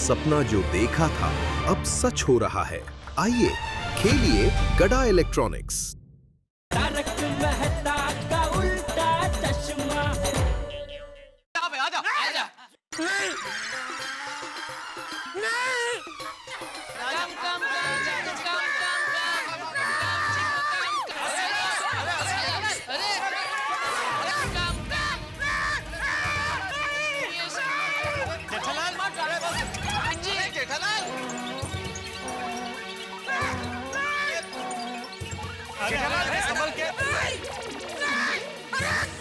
सपना जो देखा था अब सच हो रहा है। आइए खेलिए गड़ा इलेक्ट्रॉनिक्स। तारक मेहता का उल्टा चश्मा। आजा।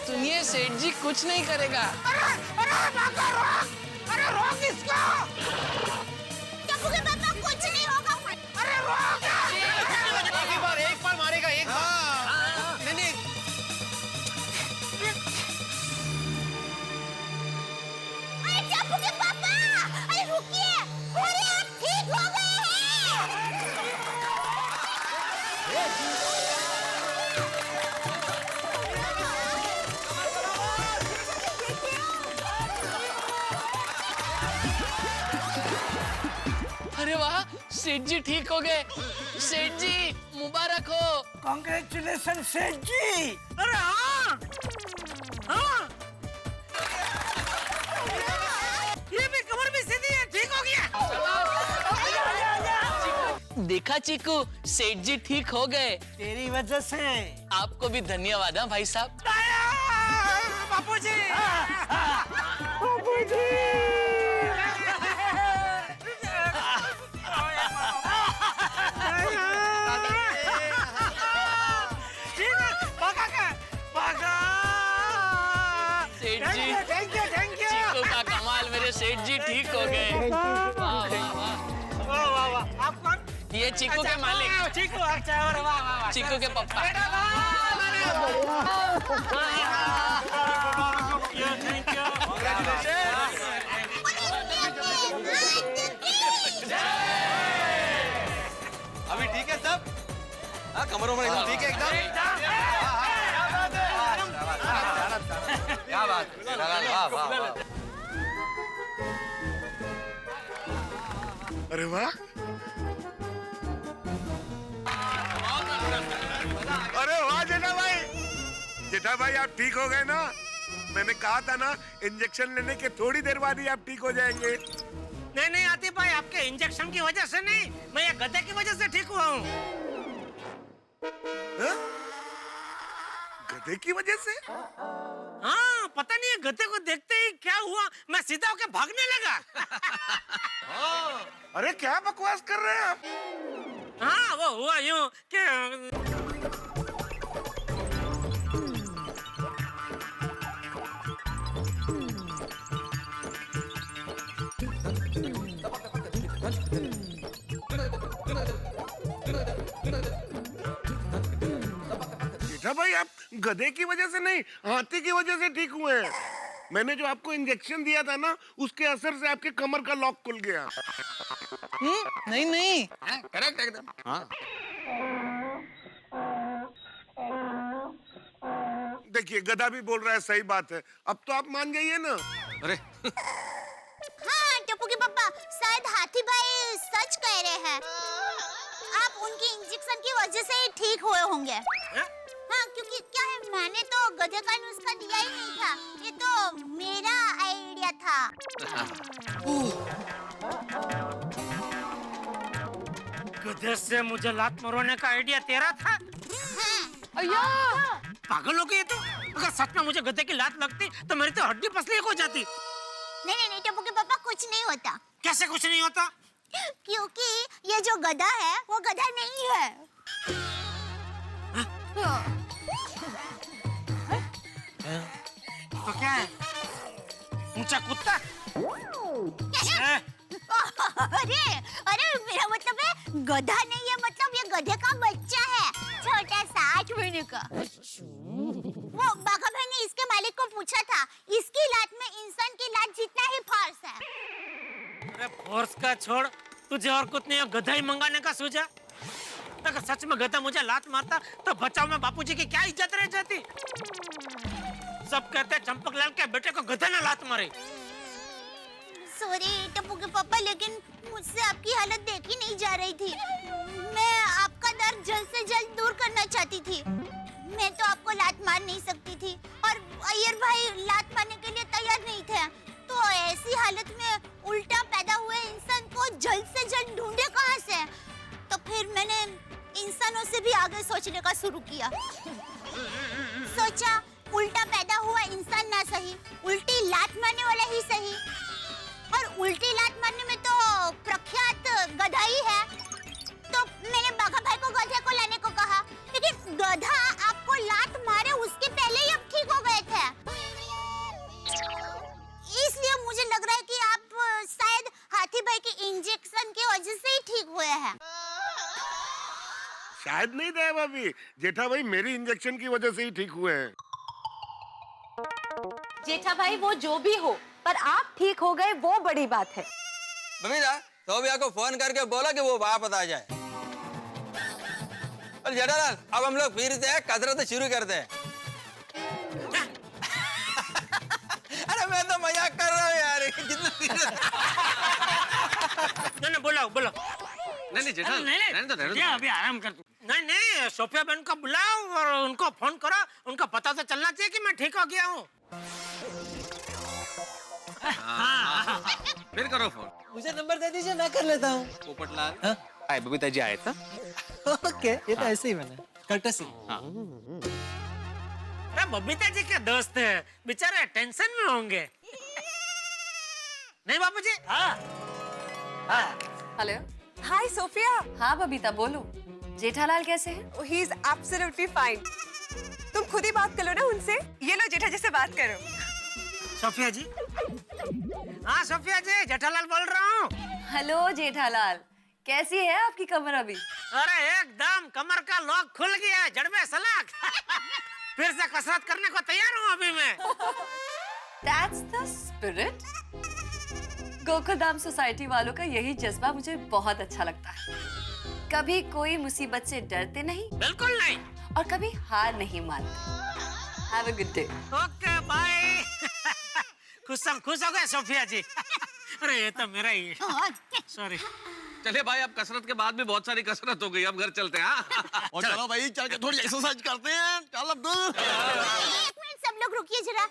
सुनिए सेठ जी कुछ नहीं करेगा। अरे रोक इसको। टप्पू के पापा कुछ नहीं होगा। अरे रोक। एक बार मारेगा एक बार। नहीं। अरे टप्पू के पापा, अरे रुकिए। अरे आप ठीक हो गए हैं। अरे वाह सेठ जी ठीक हो गए। सेठ जी मुबारक हो। कांग्रेचुलेशन सेठ जी। अरे हाँ ये भी कमर भी सीधी है, ठीक हो गया। देखा चीकू सेठ जी ठीक हो गए। तेरी वजह से। आपको भी धन्यवाद है भाई साहब। बापूजी। सेठ जी थैंक यू चीकू का कमाल, मेरे सेठ जी ठीक हो गए। वाह वाह वाह। वाह आप कौन? ये चीकू के मालिक, चीकू। अच्छा वाह चीकू के पप्पा। Thank you. अभी ठीक है सब? हाँ कमरों में एकदम ठीक है एकदम। क्या बात? वाह। अरे वाह, अरे वाह जेठा भाई आप ठीक हो गए ना। मैंने कहा था ना इंजेक्शन लेने के थोड़ी देर बाद ही आप ठीक हो जाएंगे। नहीं आतिफ भाई, आपके इंजेक्शन की वजह से नहीं, मैं ये गधे की वजह से ठीक हुआ हूँ। हाँ? गधे की वजह से? हाँ पता नहीं गधे को देखते ही क्या हुआ, मैं सीधा होकर भागने लगा। अरे क्या बकवास कर रहे हैं आप? हाँ वो हुआ यूं कि जेठा भाई आप गधे की वजह से नहीं, हाथी की वजह से ठीक हुए हैं। मैंने जो आपको इंजेक्शन दिया था ना, उसके असर से आपके कमर का लॉक खुल गया। नहीं करेक्ट एकदम। हाँ देखिए गधा भी बोल रहा है, सही बात है। अब तो आप मान जाइए ना। अरे हाँ टप्पू के पापा, शायद हाथी भाई सच कह रहे हैं। आप उनकी इंजेक्शन की वजह से ही ठीक हुए होंगे। हाँ क्योंकि क्या है, मैंने तो गधे का नुस्खा दिया ही नहीं था, ये तो मेरा आइडिया था। गधे से मुझे लात मरवाने का आइडिया तेरा था? पागल हो गई तू। अगर सच में मुझे गधे की लात लगती तो मेरी तो हड्डी पसली हो जाती। नहीं टप्पू के पापा, कुछ नहीं होता। कैसे कुछ नहीं होता? क्योंकि ये जो गधा है वो गधा नहीं है। तो क्या है? ऊंचा कुत्ता? अरे मेरा मतलब है गधा नहीं है, मतलब ये गधे का बच्चा है, छोटा सा 8 महीने का। वो बाघा भाई ने इसके मालिक को पूछा था, इसकी लात में इंसान की लात जितना ही फोर्स है। अरे फोर्स का छोड़, तुझे और कुछ नहीं गधा ही मंगाने का सोचा? अगर सच में गधा मुझे लात मारता तो बचाव में बापूजी की क्या इज्जत रह जाती। सब कहते चंपक लाल के बेटे को गधा ना लात मारे। सॉरी टप्पू के पापा, लेकिन हालत देखी नहीं जा रही थी। मैं आपका दर्द जल्द से जल्द दूर करना चाहती थी। मैं तो आपको लात मार नहीं सकती थी और अय्यर भाई लात मारने के लिए तैयार नहीं थे। तो ऐसी हालत में उल्टा पैदा हुए इंसान को जल्द से जल्द ढूंढे कहाँ से? तो फिर मैंने इंसानों से भी आगे सोचने का शुरू किया। सोचा उल्टा पैदा हुआ इंसान ना सही, उल्टी लात मारने वाला ही सही। और उल्टी लात मारने में तो प्रख्यात गधा ही है। तो मैंने बाघा भाई को गधे को लाने को कहा, लेकिन गधा आपको लात मारे उसके पहले ही अब ठीक हो गए थे। इसलिए मुझे लग रहा है कि आप शायद हाथी भाई के इंजेक्शन की वजह से ही ठीक हुए हैं। शायद नहीं दया भाभी, जेठा भाई मेरी इंजेक्शन की वजह से ही ठीक हुए हैं। जेठा भाई वो जो भी हो, पर आप ठीक हो गए वो बड़ी बात है। बबीता, सोबिया को फोन करके बोला कि वो वापस आ जाए। और जेठालाल, अब हम लोग फिर से कसरत शुरू करते हैं। अरे मैं तो मजाक कर रहा हूँ यार। नहीं बोलो बोलो। नहीं जेठा, नहीं अभी आराम कर तू। नहीं सोफिया बहन को बुलाओ और उनको फोन करो। उनको पता तो चलना चाहिए कि मैं ठीक हो गया हूँ। फिर करो फोन। मुझे नंबर दे दीजिए, मैं कर लेता हूँ। पोपटलाल, आए बबीता जी आए था। ओके, ये तो ऐसे ही बना कर्टसी। अरे बबीता जी के दोस्त है, बेचारे टेंशन में होंगे। नहीं बाबूजी? हेलो, हाय सोफिया। हाँ बबीता बोलो। जेठालाल कैसे हैं? He is absolutely fine. तुम खुद ही बात कर लो ना उनसे। ये लो जेठा जी से बात करो। सोफिया जी? हाँ सोफिया जी, जेठालाल बोल रहा हूँ। हेलो जेठालाल, कैसी है आपकी कमर अभी? अरे एकदम कमर का लॉक खुल गया है, जड़ में सलाख। फिर से कसरत करने को तैयार हूँ अभी मैं। That's the spirit. Gokuldham society वालों का यही जज्बा मुझे बहुत अच्छा लगता है। कभी कोई मुसीबत से डरते नहीं, बिल्कुल नहीं, और कभी हार नहीं मानते। Have a good day. Okay bye. खुश हो गए सोफिया जी। अरे ये तो मेरा ही है। सॉरी। चलिए भाई, अब कसरत के बाद भी बहुत सारी कसरत हो गई, अब घर चलते हैं। हाँ? और चलो भाई, चल के थोड़ी एक्सरसाइज करते हैं। चल अब्दुल। एक मिनट सब लोग रुकिए जरा।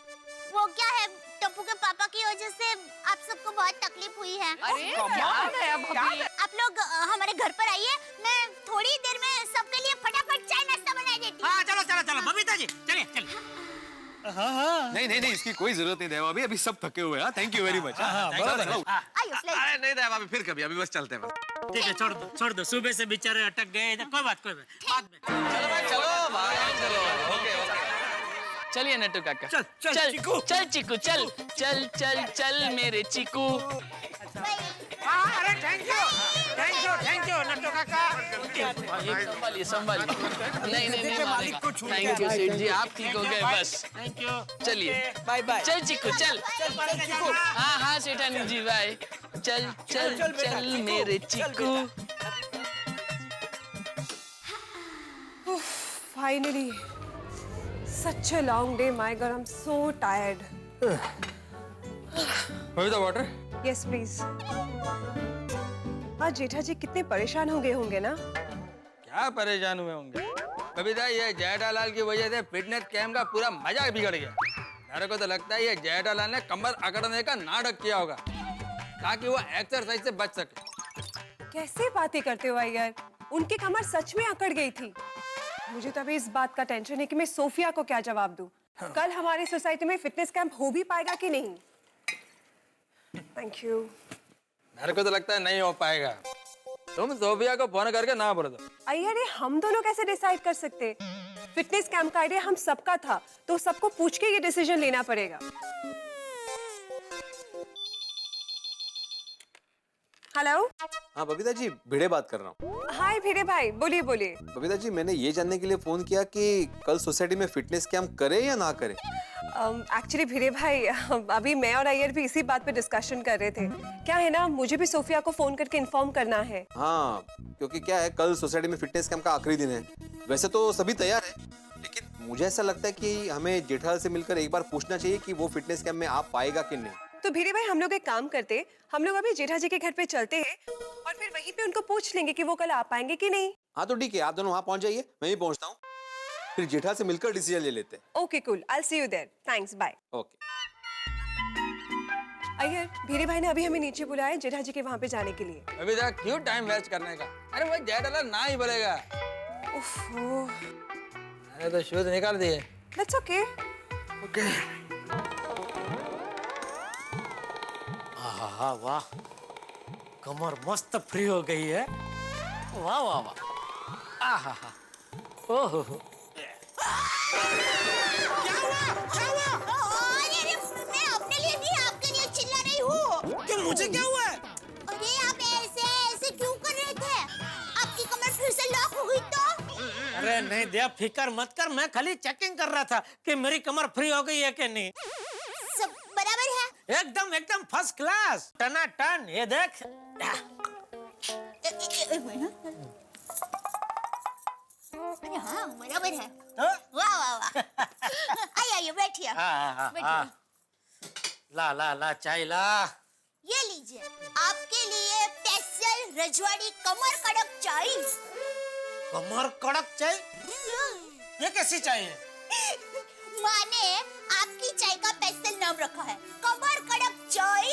वो क्या है, टप्पू के पापा की वजह से आप सबको बहुत तकलीफ हुई है। अरे क्या गया भाभी? आप लोग हमारे घर पर आइए, मैं थोड़ी देर में सबके लिए फटाफट चाय नाश्ता बना देती हूँ। हाँ चलो बबीता जी, चलिए। नहीं, इसकी कोई जरूरत नहीं देवा भाभी, अभी सब थके हुए हैं। Thank you very much. आइए प्लीज। अरे नहीं देवा भाभी, फिर कभी, अभी बस चलते हैं। ठीक है, छोड़ दो। सुबह से बेचारे अटक गए। कोई बात बाद में। चलो भाई, चलो। ओके। चलिए नट्टू काका। चल चिकू चल मेरे चिकू। अरे थैंक यू नट्टू काका। संभालिए। नहीं मारेगा। थैंक यू सेठ जी, आप ठीक हो गए बस। Thank you. चलिए बाय बाय। चल चिकू चल। हाँ सेठानी जी बाय। चल मेरे Chiku. Finally, such a long day. My God, I'm so tired. Babita, water? Yes, please. आज जेठा जी कितने परेशान हो गए होंगे ना? क्या परेशान हुए होंगे? बबीता, ये जेठालाल की वजह से फिटनेस कैंप का पूरा मजा बिगड़ गया। मेरे को तो लगता है ये जेठालाल ने कमर अकड़ने का नाटक किया होगा ताकि वो एक्सरसाइज से बच सके। कैसे बातें करते हो यार? उनकी कमर सच में अकड़ गई थी। मुझे तो अभी इस बात का टेंशन है कि मैं सोफिया को क्या जवाब दूं। कल हमारी सोसाइटी में फिटनेस कैंप हो भी पाएगा कि नहीं? Thank you. मेरे को तो लगता है नहीं हो पाएगा। तुम सोफिया को फोन करके ना बोल दो। अरे हम दोनों कैसे डिसाइड कर सकते? फिटनेस कैंप का आइडिया हम सबका था, तो सबको पूछ के ये डिसीजन लेना पड़ेगा। हेलो। हाँ बबीता जी, भिड़े बात कर रहा हूँ। हाय भिड़े भाई, बोलिए। बबीता जी, मैंने ये जानने के लिए फोन किया कि कल सोसाइटी में फिटनेस कैंप करे या ना करे। एक्चुअली भिड़े भाई, अभी मैं और अय्यर भी इसी बात पे डिस्कशन कर रहे थे। क्या है ना, मुझे भी सोफिया को फोन करके इन्फॉर्म करना है। हाँ, क्योंकि क्या है, कल सोसाइटी में फिटनेस कैंप का आखिरी दिन है। वैसे तो सभी तैयार है, लेकिन मुझे ऐसा लगता है कि हमें जेठालाल से मिलकर एक बार पूछना चाहिए कि वो फिटनेस कैंप में आ पाएगा कि नहीं। तो भिड़े भाई, हम लोग एक काम करते, हम लोग अभी जेठा जी के घर पे चलते हैं और और फिर वहीं पे उनको पूछ लेंगे कि वो कल आ पाएंगे कि नहीं। हाँ तो ठीक है, आप दोनों वहाँ पहुँच जाइए, मैं भी पहुँचता हूँ, फिर जेठा से मिलकर डिसीजन ले लेते हैं। Okay cool, I will see you there, thanks, bye. Okay. Iyer, भीरे भाई ने अभी हमें नीचे बुलाया है जेठा जी के वहाँ पे जाने के लिए। अभी तक क्यों टाइम वेस्ट करने का? अरे वो जेठालाल ना ही बोलेगा। ओफो, अरे तो शूज निकाल दिए। That's okay. ओके। हाँ वाह, कमर मस्त फ्री हो गई है। वाह वाह वाह, आहा हा, ओहो, क्या हुआ? अरे मैं अपने लिए नहीं आपके लिए चिल्ला रही हूँ। क्यों, मुझे क्या हुआ है? अरे आप ऐसे ऐसे क्यों कर रहे थे? आपकी कमर फिर से लॉक हो गई तो? अरे नहीं दिया, फिकर मत कर, मैं खाली चेकिंग कर रहा था कि मेरी कमर फ्री हो गई है कि नहीं। सब बराबर है? एकदम एकदम फर्स्ट क्लास, टना टन, ये देख। अरे हाँ बराबर है। तो? वाह वाह वाह। आइए बैठिए। ला ला ला चाय ला। ये लीजिए, आपके लिए स्पेशल रजवाड़ी कमर कड़क चाय। कमर कड़क चाय? ये कैसी चाय है? माँ ने आपकी चाय का स्पेशल नाम रखा है, कमर कड़क चाय।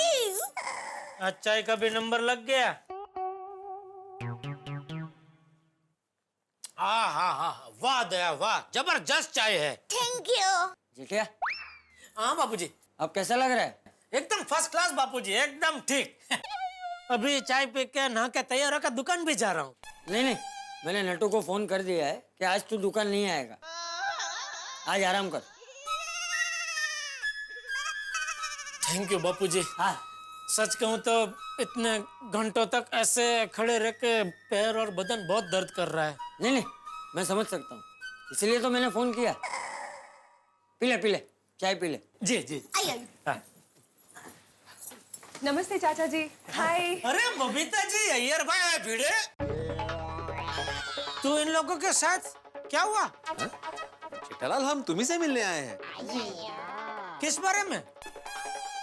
आज चाय का भी नंबर लग गया। हाँ, वाह दया वाह, जबरदस्त चाय है। Thank you. जेठिया, हाँ बापूजी, अब कैसा लग रहा है? एकदम फर्स्ट क्लास बापूजी, एकदम ठीक। अभी चाय पी के नहा के तैयार होकर दुकान भी जा रहा हूँ। नहीं, मैंने नटू को फोन कर दिया है कि आज तू दुकान नहीं आएगा, आज आराम कर। थैंक यू बापूजी। हाँ, सच कहूँ तो इतने घंटों तक ऐसे खड़े रह के पैर और बदन बहुत दर्द कर रहा है। नहीं, मैं समझ सकता हूँ, इसलिए तो मैंने फोन किया। पी ले, चाय पी ले। जी जी। आइए। हाँ। नमस्ते चाचा जी। हाय। अरे बबीता जी, अय्यर भाई भिड़े, तू इन लोगों के साथ क्या हुआ? जेठालाल, हम तुम्ही से मिलने आए हैं। किस बारे में?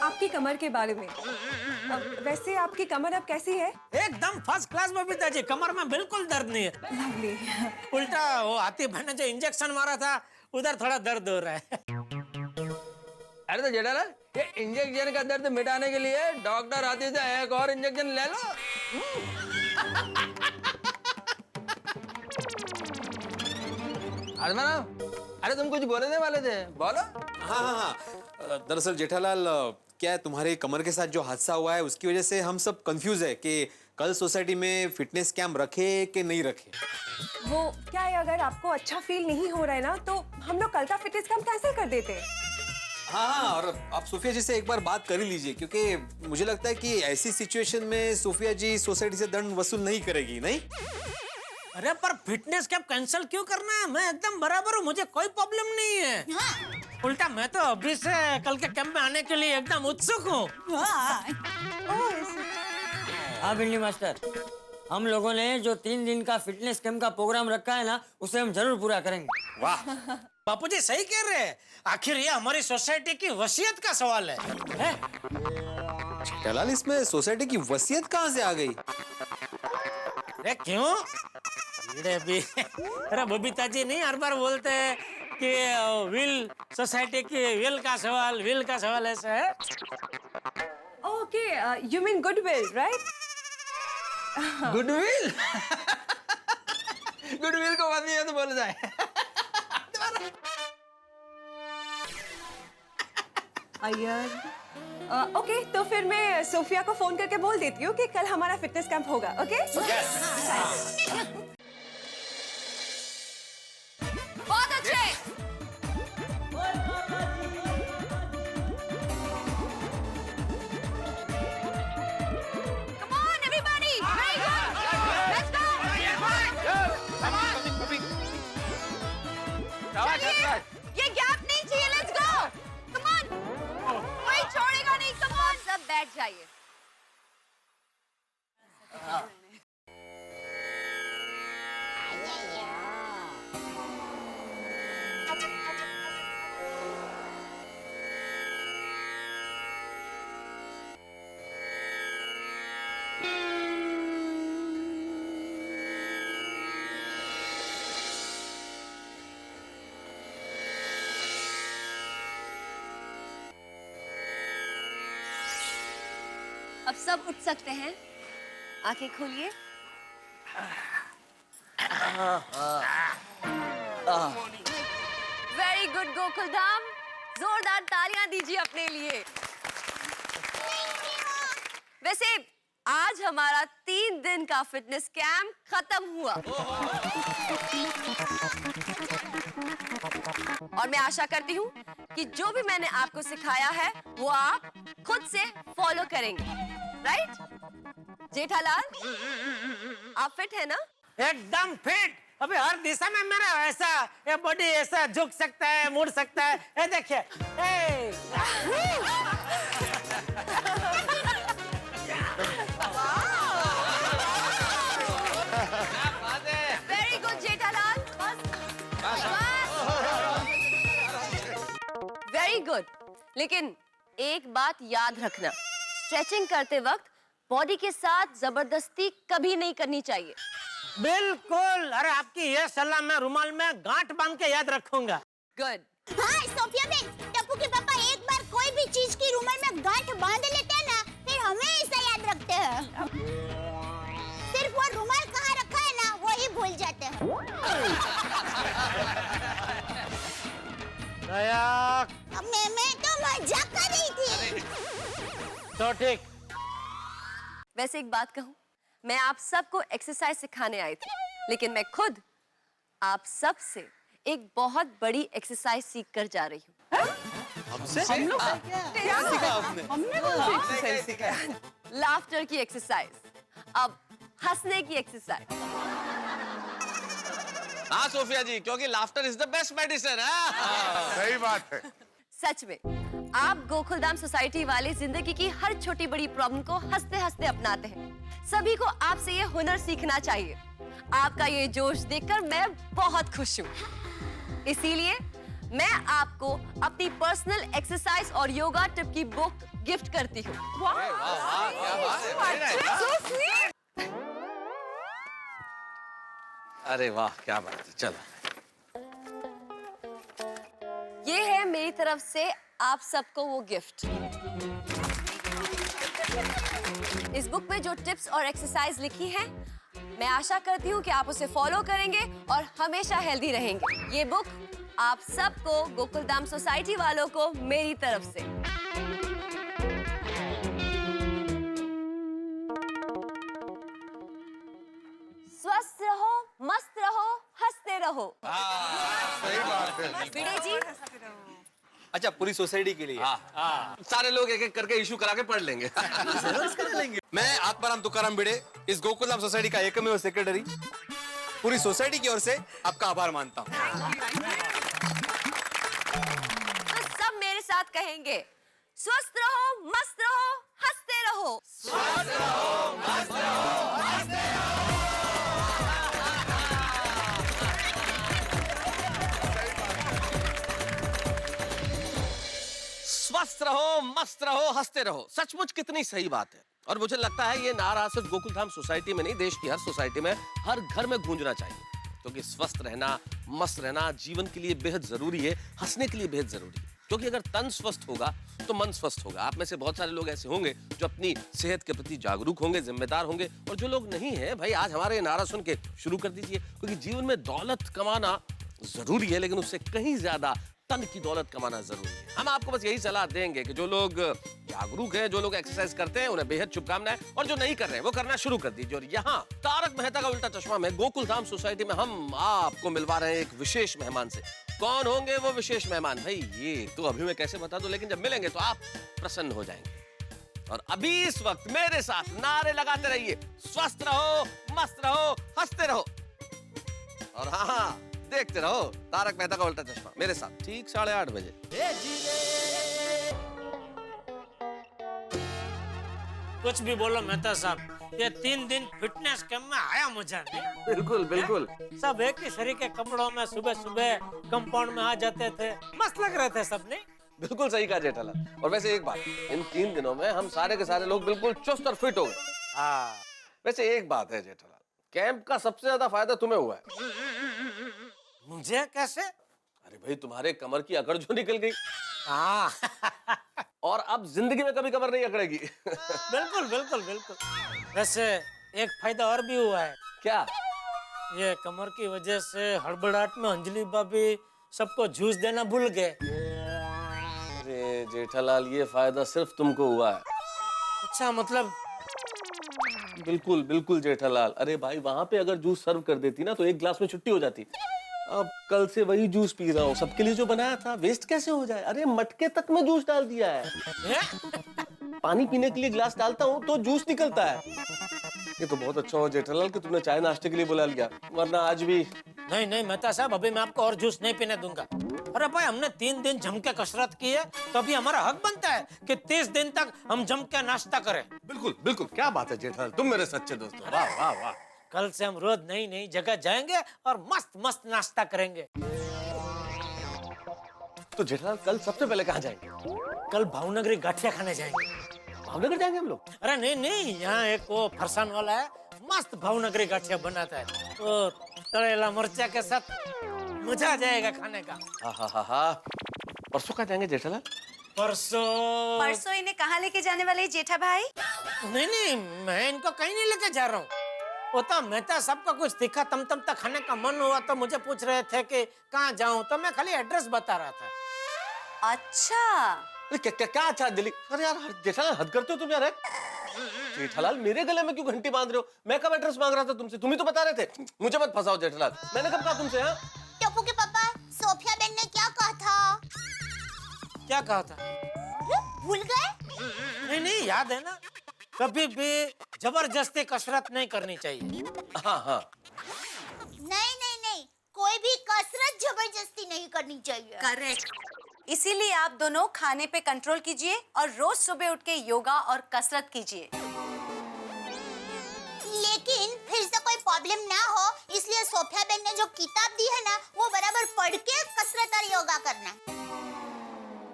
आपकी कमर के बारे में। वैसे आपकी कमर अब कैसी है? एकदम फर्स्ट क्लास बबीता जी, कमर में बिल्कुल दर्द नहीं है। लवली। उल्टा वो आती बहन ने जो इंजेक्शन मारा था, उधर थोड़ा दर्द हो रहा है। अरे तो जेठालाल, ये इंजेक्शन का दर्द मिटाने के लिए डॉक्टर आती से एक और इंजेक्शन ले लो। अरे तुम कुछ बोलने वाले थे, बोलो। हाँ, दरअसल जेठालाल, क्या है, तुम्हारे कमर के साथ जो हादसा हुआ है उसकी वजह से हम सब कंफ्यूज है कि कल सोसाइटी में फिटनेस कैंप रखे कि नहीं रखे। वो क्या है, अगर आपको अच्छा फील नहीं हो रहा है ना, तो हम लोग कल का फिटनेस कैंप कैंसिल कर देते हैं। हाँ, और आप सोफिया जी से एक बार बात कर ही लीजिए, क्योंकि मुझे लगता है कि ऐसी सिचुएशन में सोफिया जी सोसाइटी से दंड वसूल नहीं करेगी, नहीं? अरे पर फिटनेस कैंप कैंसिल क्यों करना है? मैं एकदम बराबर हूँ, मुझे कोई प्रॉब्लम नहीं है। उल्टा मैं तो अभी से कल के कैंप में आने के लिए एकदम उत्सुक हूँ। हाँ भिंडी मास्टर, हम लोगों ने जो 3 दिन का फिटनेस कैंप का प्रोग्राम रखा है ना, उसे हम जरूर पूरा करेंगे। वाह, बापूजी सही कह रहे हैं। आखिर ये हमारी सोसाइटी की वसीयत का सवाल है? जेठालाल, इसमें सोसाइटी की वसीयत कहाँ से आ गई? अरे क्यों? भी अरे बबीता जी नहीं हर बार बोलते हैं कि विल सोसाइटी की विल का सवाल ऐसा है। Okay, you mean goodwill, right? Goodwill? Goodwill को बात नहीं है तो बोल जाए। अय्यर, ओके, तो फिर मैं सोफिया को फोन करके बोल देती हूँ कि कल हमारा फिटनेस कैंप होगा। ओके? बहुत अच्छे। Come on, everybody. Very good. Let's go. चलिए, ये गैप नहीं चाहिए। Let's go. Come on. कोई छोड़ेगा नहीं। Come on. सब बैठ जाइए। आप सब उठ सकते हैं, आंखें खोलिए। वेरी गुड गोकुलधाम, जोरदार तालियां दीजिए अपने लिए। वैसे आज हमारा 3 दिन का फिटनेस कैंप खत्म हुआ और मैं आशा करती हूँ कि जो भी मैंने आपको सिखाया है वो आप खुद से फॉलो करेंगे, राइट? जेठालाल, आप फिट है ना? एकदम फिट। अबे हर दिशा में मेरा ऐसा ये बॉडी ऐसा झुक सकता है, मुड़ सकता है। ये देखिए, very good Jethalal, very good. लेकिन एक बात याद रखना, स्ट्रेचिंग करते वक्त बॉडी के साथ जबरदस्ती कभी नहीं करनी चाहिए। बिल्कुल। अरे आपकी ये सलाह मैं रुमाल में गांठ बांध के याद रखूंगा। गुड। हाँ सोफिया बेन, टप्पू के पापा एक बार कोई भी चीज की रुमाल में गांठ बांध लेते हैं ना, फिर हमेशा याद रखते हैं। सिर्फ वो रुमाल कहाँ रखा है ना, वही भूल जाते हैं। मैं तो मजाक कर रही थी। तो ठीक। वैसे एक बात कहूँ, मैं आप सबको एक्सरसाइज सिखाने आई थी, लेकिन मैं खुद आप सब से एक बहुत बड़ी एक्सरसाइज सीख कर जा रही हूँ। हमसे? हम लोग क्या सीखा आपने? हमने कौन सी एक्सरसाइज सीखा? लाफ्टर की एक्सरसाइज, अब हंसने की एक्सरसाइज। हाँ सोफिया जी, क्योंकि laughter is the best medicine है। सही बात है। सच में आप गोकुलधाम सोसाइटी वाले जिंदगी की हर छोटी बड़ी प्रॉब्लम को हंसते हंसते अपनाते हैं। सभी को आपसे ये हुनर सीखना चाहिए। आपका ये जोश देखकर मैं बहुत खुश हूँ। इसीलिए मैं आपको अपनी पर्सनल एक्सरसाइज और योगा टिप की बुक गिफ्ट करती हूँ। अरे वाह, क्या बात है। चलो, ये है मेरी तरफ से आप सबको वो गिफ्ट। इस बुक में जो टिप्स और एक्सरसाइज लिखी हैं, मैं आशा करती हूँ कि आप उसे फॉलो करेंगे और हमेशा हेल्दी रहेंगे। ये बुक आप सबको, गोकुलधाम सोसाइटी वालों को मेरी तरफ से। स्वस्थ रहो, मस्त रहो, हंसते रहो। सही बात है। विनय जी, अच्छा पूरी सोसाइटी के लिए? सारे लोग एक एक करके इशू करा के पढ़ लेंगे। मैं आत्माराम तुकाराम भिड़े, इस गोकुलधाम सोसाइटी का एकमेव सेक्रेटरी, पूरी सोसाइटी की ओर से आपका आभार मानता हूँ। तो सब मेरे साथ कहेंगे, स्वस्थ रहो, मस्त रहो, हंसते रहो। स्वस्थ रहो, मस्त रहो, हंसते रहो। स्वस्थ रहो, मस्त रहो, हंसते रहो। सचमुच कितनी सही बात है। और मुझे लगता है ये नारा सिर्फ गोकुलधाम सोसाइटी में नहीं, देश की हर सोसाइटी में, हर घर में गूंजना चाहिए। क्योंकि स्वस्थ रहना, मस्त रहना जीवन के लिए बेहद जरूरी है, हंसने के लिए बेहद जरूरी है। क्योंकि अगर तन स्वस्थ होगा तो मन स्वस्थ होगा। आप में से बहुत सारे लोग ऐसे होंगे जो अपनी सेहत के प्रति जागरूक होंगे, जिम्मेदार होंगे, और जो लोग नहीं है, भाई आज हमारे नारा सुन के शुरू कर दीजिए। क्योंकि जीवन में दौलत कमाना जरूरी है, लेकिन उससे कहीं ज्यादा तन की दौलत कमाना जरूरी है। हम आपको बस यही सलाह देंगे कि जो लोग जागरूक हैं, जो लोग एक्सरसाइज करते हैं, उन्हें बेहद शुभकामनाएं, और जो नहीं कर रहे हैं वो करना शुरू कर दीजिए। और यहाँ तारक मेहता का उल्टा चश्मा में गोकुलधाम सोसाइटी में हम आपको मिलवा रहे हैं एक विशेष मेहमान से। कौन होंगे वो विशेष मेहमान? भाई ये तो अभी मैं कैसे बता दूं, लेकिन जब मिलेंगे तो आप प्रसन्न हो जाएंगे। और अभी इस वक्त मेरे साथ नारे लगाते रहिए, स्वस्थ रहो, मस्त रहो, हंसते रहो, और हाँ, देखते रहो तारक मेहता का उल्टा चश्मा मेरे साथ ठीक 8:30 बजे। कुछ भी बोलो मेहता साहब, ये 3 दिन फिटनेस कैंप में आया मुझे नहीं। बिल्कुल बिल्कुल। सब एक ही शरीर के कपड़ों में सुबह सुबह कंपाउंड में आ जाते थे, मस्त लग रहे थे सबने। बिल्कुल सही कहा जेठालाल। और वैसे एक बात, इन 3 दिनों में हम सारे के सारे लोग बिल्कुल चुस्त और फिट हो गए। हाँ, वैसे एक बात है जेठालाल, कैंप का सबसे ज्यादा फायदा तुम्हें हुआ है। मुझे कैसे? अरे भाई, तुम्हारे कमर की अकड़ जो निकल गई। और अब जिंदगी में कभी कमर नहीं अकड़ेगी। बिल्कुल बिल्कुल बिल्कुल। वैसे एक फायदा और भी हुआ है। क्या? ये कमर की वजह से हड़बड़ाहट में अंजलि भाभी सबको जूस देना भूल गए। अरे जेठालाल, ये फायदा सिर्फ तुमको हुआ है। अच्छा, मतलब? बिल्कुल बिल्कुल जेठालाल। अरे भाई, वहां पे अगर जूस सर्व कर देती ना तो एक गिलास में छुट्टी हो जाती। अब कल से वही जूस पी रहा हूँ, सबके लिए जो बनाया था, वेस्ट कैसे हो जाए। अरे मटके तक में जूस डाल दिया है। पानी पीने के लिए गिलास डालता हूँ तो जूस निकलता है। ये तो बहुत अच्छा हो जेठालाल कि तुमने चाय नाश्ते के लिए बुला लिया, वरना आज भी। नहीं नहीं मेहता साहब, अभी मैं आपको और जूस नहीं पीने दूंगा। अरे भाई, हमने 3 दिन जम के कसरत की है, तो अभी हमारा हक बनता है कि 30 दिन तक हम जम के नाश्ता करें। बिल्कुल बिल्कुल, क्या बात है जेठालाल, तुम मेरे सच्चे दोस्त हो। वाह वाह वाह। कल से हम रोज नई नई जगह जाएंगे और मस्त मस्त नाश्ता करेंगे। तो जेठालाल, कल सबसे पहले कहाँ जाएंगे? कल भावनगरी गाठिया खाने जाएंगे। भावनगर जाएंगे हम लोग? अरे नहीं नहीं, यहाँ एक वो फरसान वाला है, मस्त भावनगरी गाठिया बनाता है, तो तड़ेला मिर्चा के साथ मजा आ जाएगा खाने का। हाँ। परसों कहाँ जाएंगे जेठालाल? परसों इन्हें कहाँ लेके जाने वाले हैं जेठा भाई? नहीं नहीं, मैं इनको कहीं नहीं लेके जा रहा हूँ। वो तो मेहता सबका कुछ तीखा तमतम तक खाने का मन हुआ तो मुझे पूछ रहे थे कि कहाँ जाऊँ, तो मैं खाली एड्रेस बता रहा था। अच्छा। क्या अच्छा दिल्ली? अरे यार जेठालाल, हद करते हो तुम यार। जेठालाल, मेरे गले में क्यों घंटी बांध रहे हो? मैं कब एड्रेस मांग रहा था तुमसे? तुम ही तो बता रहे थे। मुझे मत फंसाओ जेठालाल, मैंने कब कहा तुमसे? हाँ, टप्पू के पापा, सोफिया बेन ने क्या कहा था? क्या कहा था? भूल गए? नहीं नहीं, याद है ना, कभी भी जबरदस्ती कसरत नहीं करनी चाहिए। हाँ। नहीं, कोई भी कसरत जबरदस्ती नहीं करनी चाहिए। करेक्ट। इसीलिए आप दोनों खाने पे कंट्रोल कीजिए और रोज सुबह उठ के योगा और कसरत कीजिए। लेकिन फिर से कोई प्रॉब्लम ना हो, इसलिए सोफिया बेन ने जो किताब दी है ना, वो बराबर पढ़ के कसरत और योगा करना।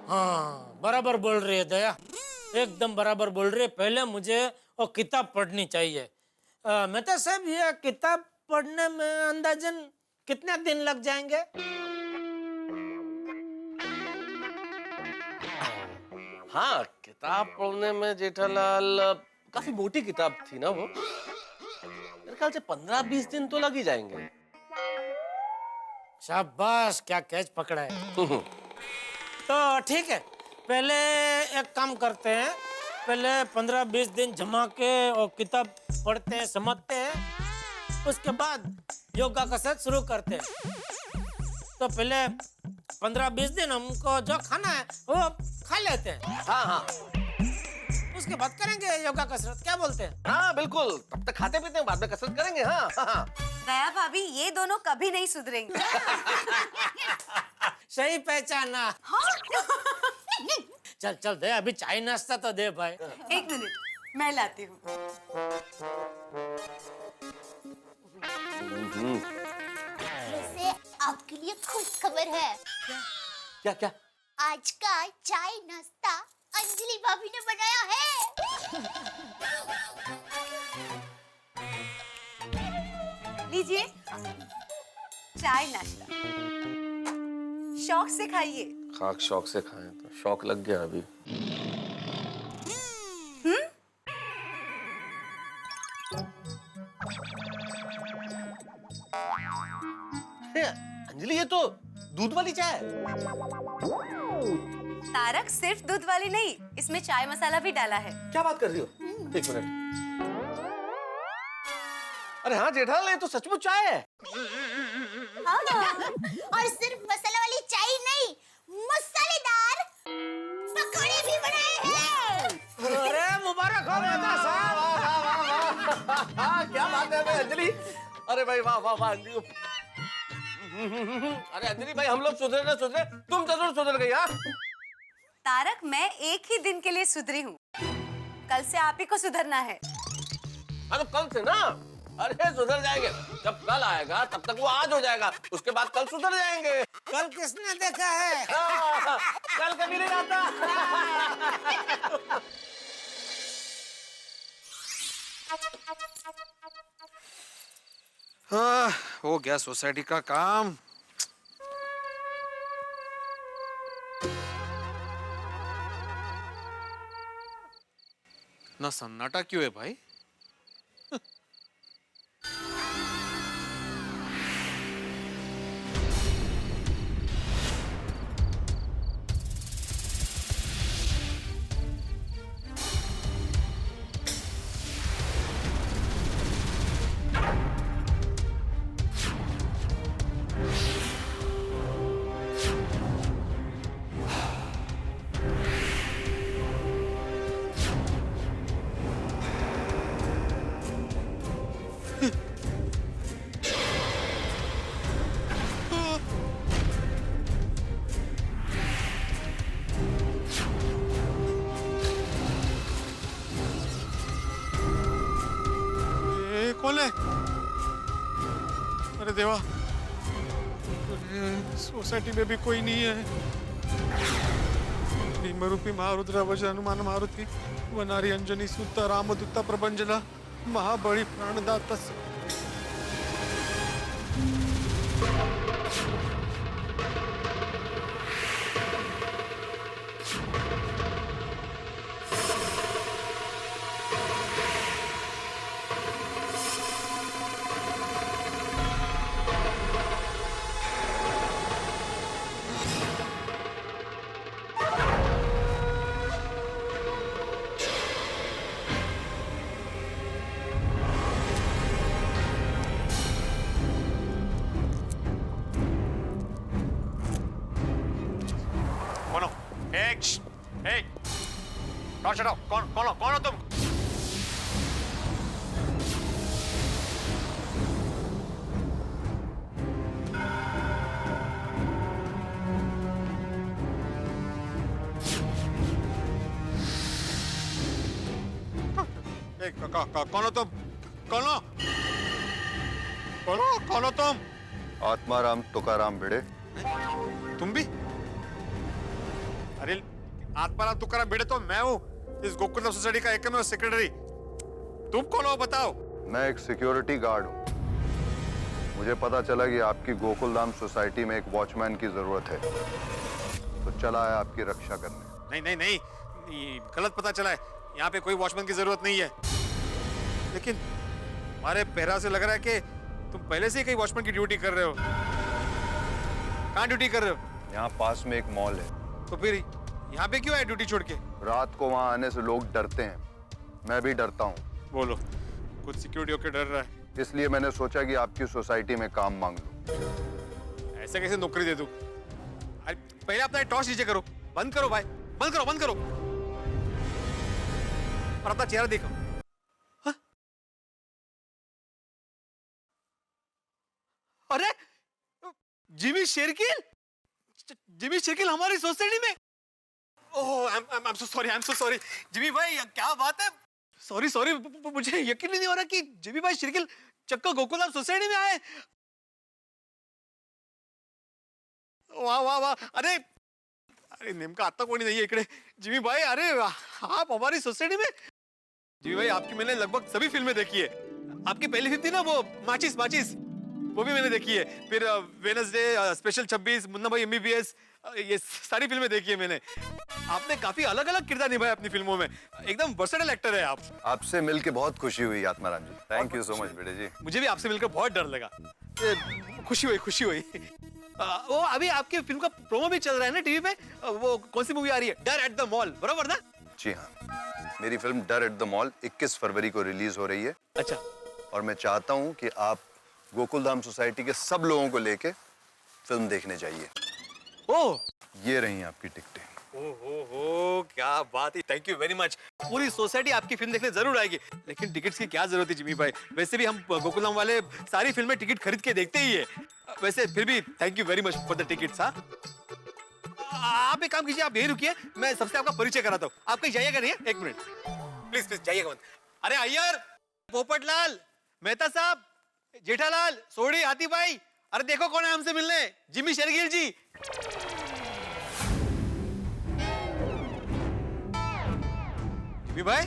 हाँ, बराबर बोल रही है दया, एकदम बराबर बोल रही है। पहले मुझे वो किताब पढ़नी चाहिए। मेहता साहब, ये किताब पढ़ने में अंदाजन कितने दिन लग जाएंगे? हाँ, किताब पढ़ने में जेठालाल काफी मोटी किताब थी ना वो, मेरे ख्याल से 15-20 दिन तो लग ही जाएंगे। शाबाश, क्या कैच पकड़ा है। तो ठीक है, पहले एक काम करते हैं, पहले 15-20 दिन जमा के और किताब पढ़ते हैं, समझते हैं, उसके बाद योगा कसरत शुरू करते हैं। तो पहले 15-20 दिन हमको जो खाना है वो खा लेते हैं। हाँ। उसके बाद करेंगे योगा कसरत, क्या बोलते हैं? हाँ बिल्कुल, तब तक खाते पीते हैं, बाद में कसरत करेंगे। हाँ। दया भाभी, ये दोनों कभी नहीं सुधरेंगे। सही पहचाना। चल दे, अभी चाय नाश्ता तो दे भाई। 1 मिनट, मैं लाती हूँ। वैसे आपके लिए खुश खबर है। क्या? आज का चाय नाश्ता अंजलि भाभी ने बनाया है। लीजिए चाय नाश्ता, शौक से खाइए। खाक शौक से खाएं तो शौक लग गया अभी। अंजलि, ये तो दूध वाली चाय है। तारक, सिर्फ दूध वाली नहीं, इसमें चाय मसाला भी डाला है। क्या बात कर रही हो? 1 मिनट। अरे हाँ जेठालाल, ये तो सचमुच चाय है। हाँ, और सिर्फ मसाला वाली चाय नहीं, मसालेदार पकौड़े भी बनाए हैं। अरे मुबारक हो मेहता साहब। क्या बात है अंजलि। अरे भाई वाह अंजलि। अरे अंजलि भाई, हम लोग सुधरे ना सुधरे, तुम जरूर सुधर गई। हाँ तारक, मैं एक ही दिन के लिए सुधरी हूँ, कल से आप ही को सुधरना है। अरे कल से ना? अरे सुधर जाएंगे, जब कल आएगा तब तक वो आज हो जाएगा, उसके बाद कल सुधर जाएंगे। कल किसने देखा है? कल कभी नहीं आता। हो गया सोसाइटी का काम। इतना सन्नाटा क्यों है भाई? कौन है? अरे देवा, सोसाइटी में भी कोई नहीं है। भीमरूपी महारुद्र वज्र हनुमान मारुति वनारी अंजनी सुत रामदूत प्रभंजना महाबली प्राणदाता। कौन हो तुम? कौन हो तुम? कौन हो तुम? आत्माराम तुकाराम भिड़े। तुम भी? अरे आत्माराम तुकाराम भिड़े तो मैं हूँ, इस गोकुलधाम सोसाइटी का एकमेव सेक्रेटरी। तुम कौन हो बताओ? मैं एक सिक्योरिटी गार्ड हूँ। मुझे पता चला कि आपकी गोकुलधाम सोसाइटी में एक वॉचमैन की जरूरत है, तो चला है आपकी रक्षा करने। नहीं, ये गलत पता चला है। यहाँ पे कोई वॉचमैन की जरूरत नहीं है। लेकिन हमारे पहराव से लग रहा है कि तुम पहले से ही कहीं वॉचमैन की ड्यूटी कर रहे हो। कहाँ ड्यूटी कर रहे हो? यहाँ पास में एक मॉल है। तो फिर यहाँ पे क्यों है ड्यूटी छोड़ के? रात को वहाँ आने से लोग डरते हैं, मैं भी डरता हूँ। बोलो, कुछ सिक्योरिटी होके डर रहा है? इसलिए मैंने सोचा कि आपकी सोसाइटी में काम मांग लूं। ऐसे कैसे नौकरी दे दूं? पहले अपना टॉर्च नीचे करो। बंद करो भाई, बंद करो। और अपना चेहरा देखो। हाँ? अरे जिमी शेरगिल हमारी सोसाइटी में। ओह, I'm so sorry। जिमी भाई, क्या बात है? सॉरी, मुझे यकीन नहीं हो रहा कि जिमी भाई शेरगिल चक्का गोकुलधाम सोसाइटी में आए। वाह। अरे नेमका आता कोणी नहीं है इकडे। जिमी भाई, अरे आप हमारी सोसाइटी में? जिमी भाई, आपकी मैंने लगभग सभी फिल्में देखी है। आपकी पहली फिल्म थी ना वो माचिस, वो भी मैंने देखी है। फिर वेडनेसडे, स्पेशल 26, मुन्ना भाई MBBS, ये सारी फिल्में देखी है मैंने। आपने काफी अलग अलग किरदार निभाया अपनी फिल्मों में। एकदम वर्सेटाइल एक्टर है आप। आपसे मिलके बहुत खुशी हुई आत्माराम जी। थैंक यू सो मच भिड़े जी। मुझे भी आपसे मिलकर बहुत डर लगा। खुशी हुई। वो अभी आपकी फिल्म का प्रोमो भी चल रहा है ना टीवी पे। वो कौन सी मूवी आ रही है? डर एट द मॉल, बराबर ना? जी हाँ, मेरी फिल्म डर एट द मॉल 21 फरवरी को रिलीज हो रही है। अच्छा। और मैं चाहता हूँ कि आप गोकुलधाम सोसाइटी के सब लोगों को लेके फिल्म देखने जाइए। ओह, ये रही आपकी टिकटें। ओहो, क्या बात है। Thank you very much. पूरी सोसाइटी आपकी फिल्म देखने जरूर आएगी। लेकिन टिकट्स की क्या जरूरत है जिमी भाई? वैसे भी हम गोकुलधाम वाले सारी फिल्में टिकट खरीद के देखते ही है। वैसे फिर भी thank you very much for the tickets. हाँ, आप एक काम कीजिए, आप यही रुकिए, मैं सबसे आपका परिचय कराता हूँ। आप कहीं जाइएगा नहीं? एक मिनट प्लीज जाइएगा मत। अरे अय्यर, पोपटलाल, मेहता साहब, जेठालाल, सोडी, हाथी भाई, अरे देखो कौन है हमसे मिलने। जिमी शेरगिल जी। जिमी भाई,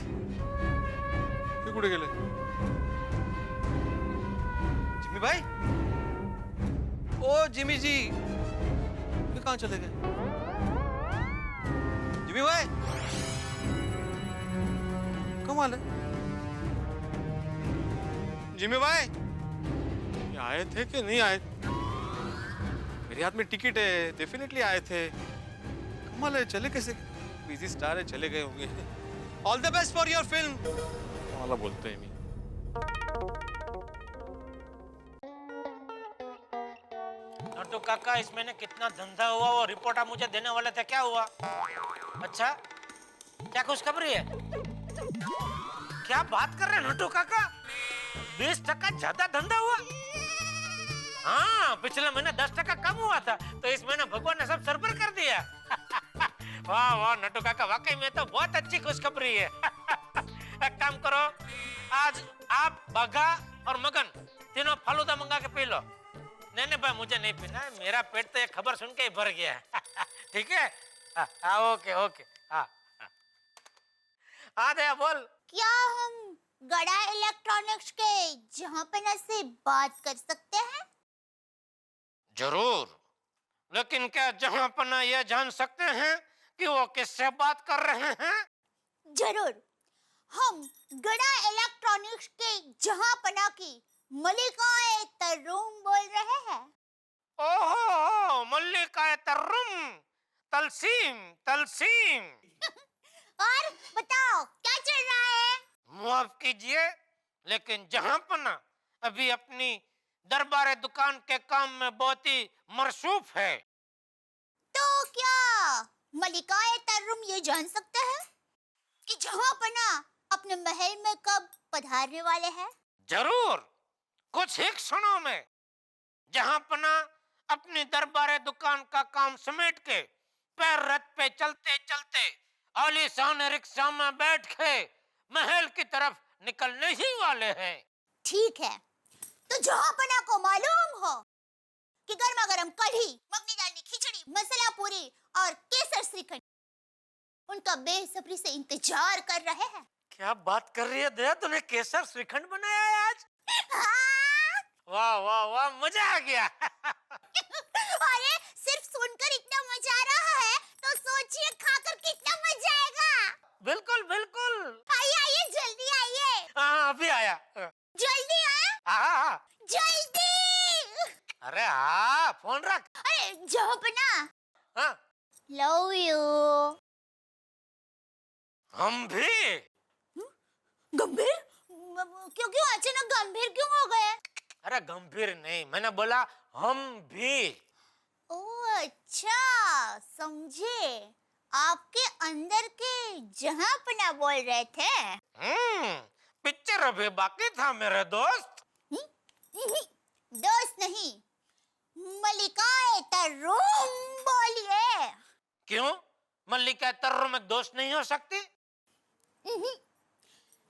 ते कुठे गेले? जिमी भाई, ओ जिमी जी, ये कहाँ चले गए? जिमी भाई, कम कमाल है। जिम्मी भाई, ये आए थे कि नहीं आए? मेरे हाथ में टिकट है, डेफिनेटली आए थे। कमाल है, चले कैसे? बिजी स्टार है, चले गए होंगे। All the best for your film. वाला बोलते हैं। नट्टू काका, इस महीने कितना धंधा हुआ? वो रिपोर्ट आप मुझे देने वाले थे, क्या हुआ? अच्छा, क्या खुशखबरी है? क्या बात कर रहे हैं नट्टू काका? 20% ज्यादा धंधा हुआ? हाँ, पिछले महीने 10% कम हुआ था, तो इस महीने भगवान ने सब सरबर कर दिया। वाह वाह नट्टू काका, वाकई में तो बहुत अच्छी खुशखबरी है। एक काम करो, आज आप, बाघा और मगन तीनों फालूदा मंगा के पी लो। नहीं नहीं भाई, मुझे नहीं पीना है, मेरा पेट तो ये खबर सुन के ही भर गया है। ठीक है? हाँ ओके ओके। हाँ दया बोल। क्या हम गड़ा इलेक्ट्रॉनिक्स के जहांपना से बात कर सकते हैं? जरूर, लेकिन क्या जहांपना यह जान सकते हैं कि वो किससे बात कर रहे हैं? जरूर, हम गड़ा इलेक्ट्रॉनिक्स के जहांपना की मल्लिका तर्रुम बोल रहे हैं। ओहो, मल्लिका तर्रुम, तलसीम तलसीम। और बताओ क्या चल रहा है? माफ कीजिए, लेकिन जहांपना अभी अपनी दरबारे दुकान के काम में बहुत ही मशरूफ है। तो क्या मल्लिका तर्रुम ये जान सकते हैं कि जहांपना अपने महल में कब पधारने वाले हैं? जरूर, कुछ ही क्षणों में जहांपना अपनी दरबारे दुकान का काम समेट के पैर रथ पे चलते चलते आलीशान रिक्शा में बैठ के महल की तरफ निकलने ही वाले हैं। ठीक है, तो जहांपना को मालूम हो कि गर्मा गर्म कढ़ी, मगनी दाल की खिचड़ी, मसाला पूरी और केसर श्रीखंड उनका बेसब्री से इंतजार कर रहे हैं। क्या बात कर रही है दया, तूने केसर श्रीखंड बनाया है आज? हाँ? वाह वाह वाह, मजा आ गया। अरे सिर्फ सुनकर इतना मजा आ रहा है, तो सोचिए खाकर कितना मजा आएगा। बिल्कुल बिल्कुल। आइए आइए, जल्दी आइए। हाँ अभी आया। जल्दी आए। हाँ जल्दी। अरे हाँ, फोन रख। अरे जहांपना। हाँ। Love you. हम भी। गंभीर? क्यों क्यों अचानक गंभीर क्यों हो गए? अरे गंभीर नहीं, मैंने बोला हम भी। ओह अच्छा, समझे। आपके अंदर के जहांपना बोल रहे थे। पिक्चर अभी बाकी था मेरे दोस्त। दोस्त नहीं, मल्लिका तर्रुम बोलिए। क्यों? मल्लिका तर्रुम एक दोस्त नहीं हो सकती?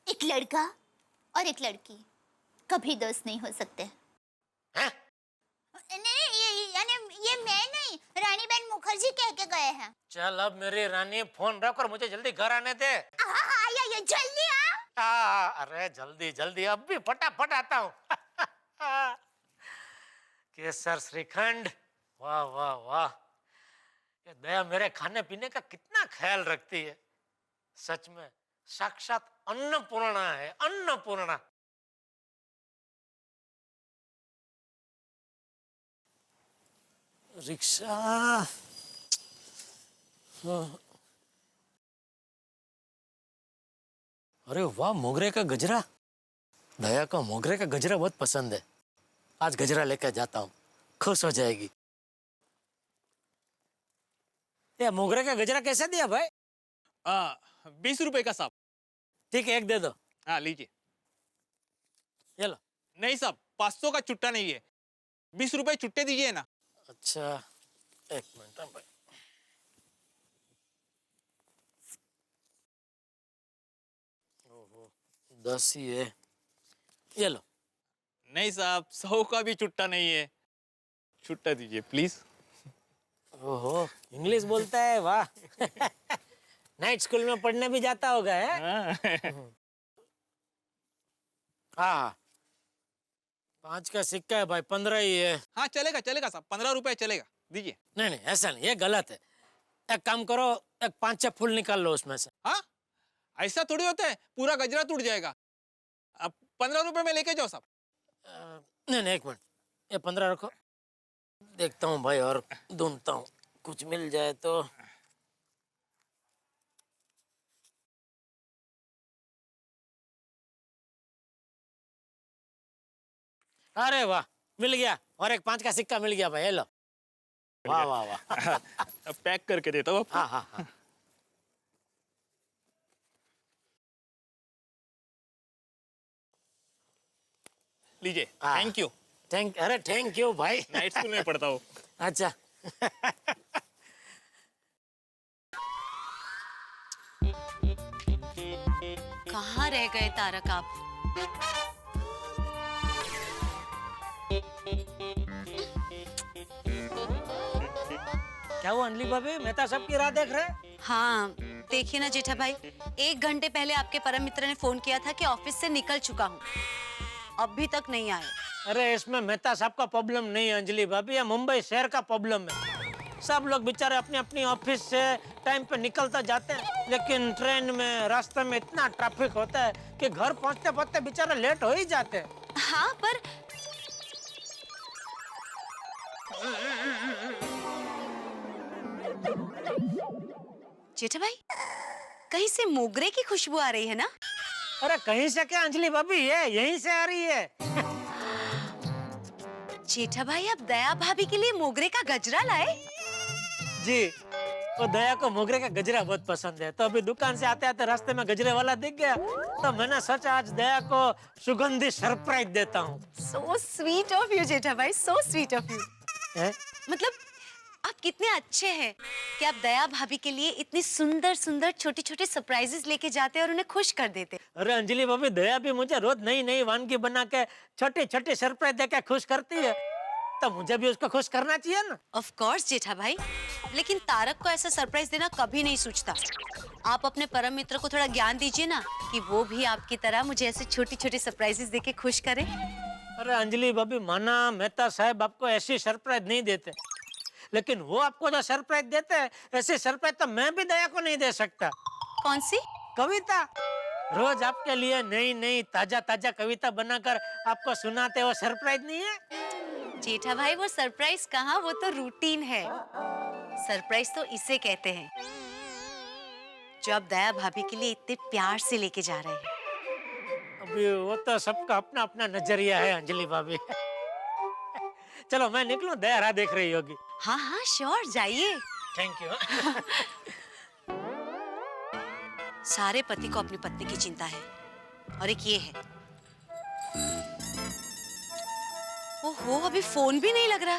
एक लड़का और एक लड़की कभी दोस्त नहीं हो सकते। हैं? नहीं, ये मैं नहीं, रानीबेन मुखर्जी कह के गए हैं। चल अब मेरी रानी, फोन रख और मुझे जल्दी घर आने दे। ये जल्दी आ। अरे जल्दी जल्दी, अब भी फटाफट आता हूँ। केसर श्रीखंड, वाह वाह वाह। ये दया मेरे खाने पीने का कितना ख्याल रखती है। सच में साक्षात अन्नपूर्णा है, अन्नपूर्णा। रिक्शा। अरे वाह, मोगरे का गजरा। दया को मोगरे का गजरा बहुत पसंद है। आज गजरा लेकर जाता हूँ, खुश हो जाएगी। ये मोगरे का गजरा कैसे दिया भाई? 20 रुपए का साहब। ठीक है, एक दे दो। हाँ लीजिए। ये लो। नहीं साहब, 500 का चुट्टा नहीं है, 20 रुपए चुट्टे दीजिए ना। अच्छा एक मिनट भाई। ओहो, 10 ही है। ये लो। नहीं साहब, 100 का भी चुट्टा नहीं है, चुट्टा दीजिए प्लीज। ओहो, इंग्लिश बोलता है, वाह। नाइट स्कूल में पढ़ने भी जाता होगा है? हाँ 5 का सिक्का है भाई, 15 ही है। हाँ चलेगा चलेगा साहब, 15 रुपए चलेगा, दीजिए। नहीं नहीं ऐसा नहीं, ये गलत है। एक काम करो, एक 5-6 फूल निकाल लो उसमें से। हाँ ऐसा थोड़ी होता है, पूरा गजरा टूट जाएगा। अब 15 रुपए में लेके जाओ साहब। नहीं नहीं, एक मिनट, ये 15 रखो, देखता हूँ भाई और ढूंढता हूँ, कुछ मिल जाए तो। अरे वाह, मिल गया, और एक 5 का सिक्का मिल गया भाई, ये लो। वाह वाह वाह। पैक करके देता हूँ। हाँ हाँ हाँ। लीजिए, थैंक यू। अरे थैंक यू भाई। नाइट स्कूल में पढ़ता हूँ। अच्छा। कहाँ रह गए तारक आप? क्या हुआ अंजलि भाभी, मेहता साहब की राह देख रहे हैं? हाँ, देखिए ना जेठा भाई, 1 घंटे पहले आपके परम मित्र ने फोन किया था कि ऑफिस से निकल चुका हूँ, अभी तक नहीं आए। अरे इसमें मेहता साहब का प्रॉब्लम नहीं है अंजलि भाभी, ये मुंबई शहर का प्रॉब्लम है। सब लोग बेचारे अपनी अपनी ऑफिस से टाइम पे निकलता जाते हैं, लेकिन ट्रेन में, रास्ते में इतना ट्रैफिक होता है कि घर पहुंचते पहुंचते बेचारे लेट हो ही जाते हैं। हाँ, पर जेठा भाई, कहीं से मोगरे की खुशबू आ रही है ना? अरे कहीं से क्या अंजलि भाभी, ये यहीं से आ रही है। जेठा भाई, आप दया भाभी के लिए मोगरे का गजरा लाए? जी, वो दया को मोगरे का गजरा बहुत पसंद है, तो अभी दुकान से आते आते रास्ते में गजरे वाला दिख गया, तो मैंने सोचा आज दया को सुगंधित सरप्राइज देता हूँ। So sweet of you जेठा भाई, so sweet of you। मतलब आप कितने अच्छे हैं कि आप दया भाभी के लिए इतनी सुंदर सुंदर छोटी छोटी सरप्राइजेस लेके जाते और उन्हें खुश कर देते। अरे अंजलि भाभी, दया भी मुझे रोज नई नई वानगी बना के छोटे छोटे सरप्राइज देके खुश करती है, तो मुझे भी उसको खुश करना चाहिए ना। ऑफ कोर्स जेठा भाई, लेकिन तारक को ऐसा सरप्राइज देना कभी नहीं सोचता। आप अपने परम मित्र को थोड़ा ज्ञान दीजिए ना कि वो भी आपकी तरह मुझे ऐसे छोटी छोटी सरप्राइजेस देके खुश करे। अरे अंजलि भाभी, माना मेहता साहब आपको ऐसी सरप्राइज नहीं देते, लेकिन वो आपको जो सरप्राइज देते हैं, ऐसे सरप्राइज तो मैं भी दया को नहीं दे सकता। कौन सी? कविता। रोज आपके लिए नई नई ताजा ताजा कविता बनाकर आपको सुनाते, वो सरप्राइज नहीं है? जेठा भाई, वो सरप्राइज कहाँ, वो तो रूटीन है। सरप्राइज तो इसे कहते हैं जो आप दया भाभी के लिए इतने प्यार से लेके जा रहे हैं। अभी वो तो सबका अपना अपना नजरिया है अंजलि भाभी। चलो मैं निकलूं, दया राह देख रही होगी। हाँ हाँ श्योर, जाइए। Thank you. सारे पति को अपनी पत्नी की चिंता है, और एक ये है। ओहो, अभी फोन भी नहीं लग रहा।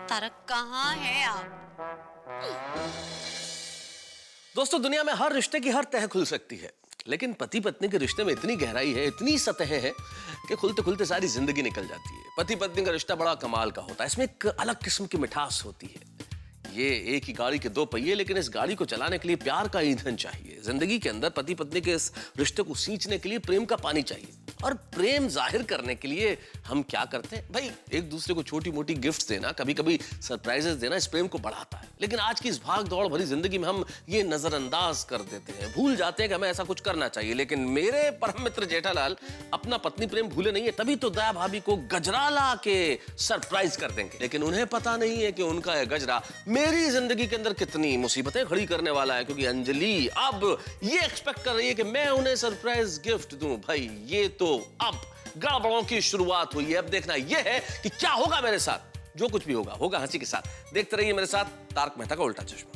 तारक कहाँ है आप? दोस्तों, दुनिया में हर रिश्ते की हर तह खुल सकती है, लेकिन पति पत्नी के रिश्ते में इतनी गहराई है, इतनी सतह है कि खुलते खुलते सारी जिंदगी निकल जाती है। पति पत्नी का रिश्ता बड़ा कमाल का होता है, इसमें एक अलग किस्म की मिठास होती है। ये एक ही गाड़ी के 2 पहिए, लेकिन इस गाड़ी को चलाने के लिए प्यार का ईंधन चाहिए। जिंदगी के अंदर पति पत्नी के इस रिश्ते को सींचने के लिए प्रेम का पानी चाहिए, और प्रेम जाहिर करने के लिए हम क्या करते हैं भाई? एक दूसरे को छोटी मोटी गिफ्ट्स देना, कभी कभी सरप्राइजेस देना इस प्रेम को बढ़ाता है। लेकिन आज की इस भाग दौड़ भरी जिंदगी में हम ये नजरअंदाज कर देते हैं, भूल जाते हैं कि हमें ऐसा कुछ करना चाहिए। लेकिन मेरे परम मित्र जेठालाल अपना पत्नी प्रेम भूले नहीं है, तभी तो दया भाभी को गजरा ला के सरप्राइज कर देंगे। लेकिन उन्हें पता नहीं है कि उनका यह गजरा मेरी जिंदगी के अंदर कितनी मुसीबतें खड़ी करने वाला है, क्योंकि अंजलि अब ये एक्सपेक्ट कर रही है कि मैं उन्हें सरप्राइज गिफ्ट दूं। भाई ये तो अब गड़बड़ों की शुरुआत हुई है। अब देखना यह है कि क्या होगा मेरे साथ। जो कुछ भी होगा होगा हंसी के साथ। देखते रहिए मेरे साथ तारक मेहता का उल्टा चश्मा।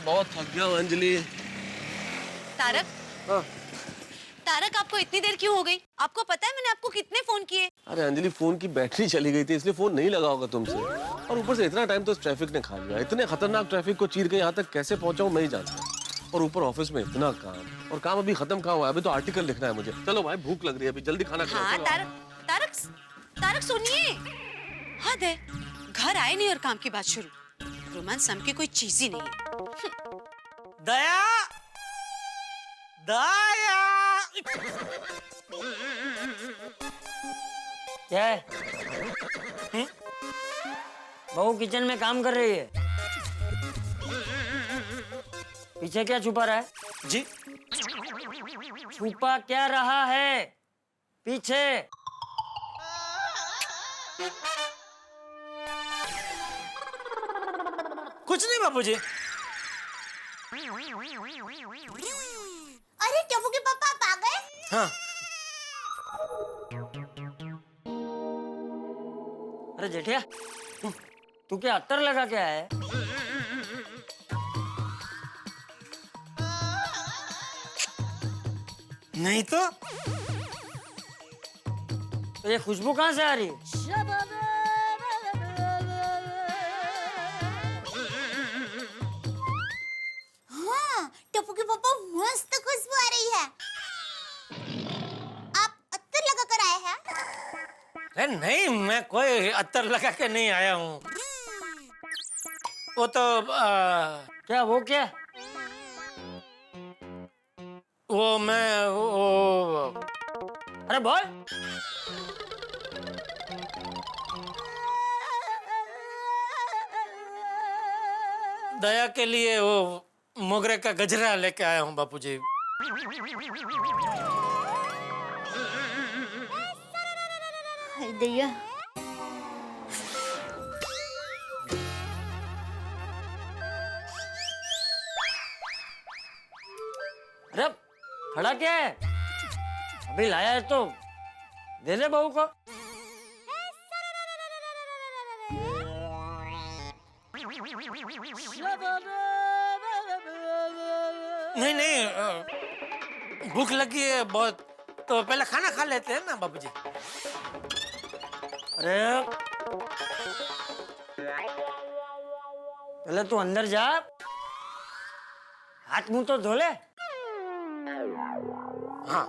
बहुत थक गया अंजलि। तारक, तारक आपको इतनी देर क्यों हो गई? आपको पता है मैंने आपको कितने फोन किए? अरे अंजलि, फोन की बैटरी चली गई थी, इसलिए फोन नहीं लगा होगा तुमसे। और ऊपर से इतना टाइम तो ट्रैफिक ने खा लिया। इतने खतरनाक ट्रैफिक को चीर के यहाँ तक कैसे पहुंचा हूँ मैं ही जानता। और ऊपर ऑफिस में इतना काम, और काम अभी खत्म कहाँ हुआ है? अभी तो आर्टिकल लिखना है मुझे। चलो भाई, भूख लग रही है, अभी जल्दी खाना खिलाओ। हाँ तारक, तारक, तारक सुनिए। हद है, घर आए नहीं और काम की बात शुरू। रोमांस नाम की कोई चीज ही नहीं है। दया, दया। क्या है? बहू किचन में काम कर रही है। पीछे क्या छुपा रहा है? जी छुपा क्या रहा है पीछे? कुछ नहीं बापूजी। अरे टप्पू के पापा आप आ गए? हाँ। अरे जेठिया, तू क्या अत्तर लगा के आया है? नहीं तो ये खुशबू कहाँ से आ रही है? हाँ, टप्पू के पापा मस्त खुशबू आ रही है। आप अत्तर लगा कर आए हैं? अरे नहीं, मैं कोई अत्तर लगा के नहीं आया हूँ। वो तो क्या वो क्या? वो मैं वो अरे बोल। दया के लिए वो मोगरे का गजरा लेके आया हूँ बापूजी। हाय दया। अरे खड़ा क्या है? अभी लाया है तो दे दे बहू को। नहीं नहीं, भूख लगी है बहुत, तो पहले खाना खा लेते हैं ना बापूजी। अरे पहले तू अंदर जा, हाथ मुंह तो धो ले। हाँ।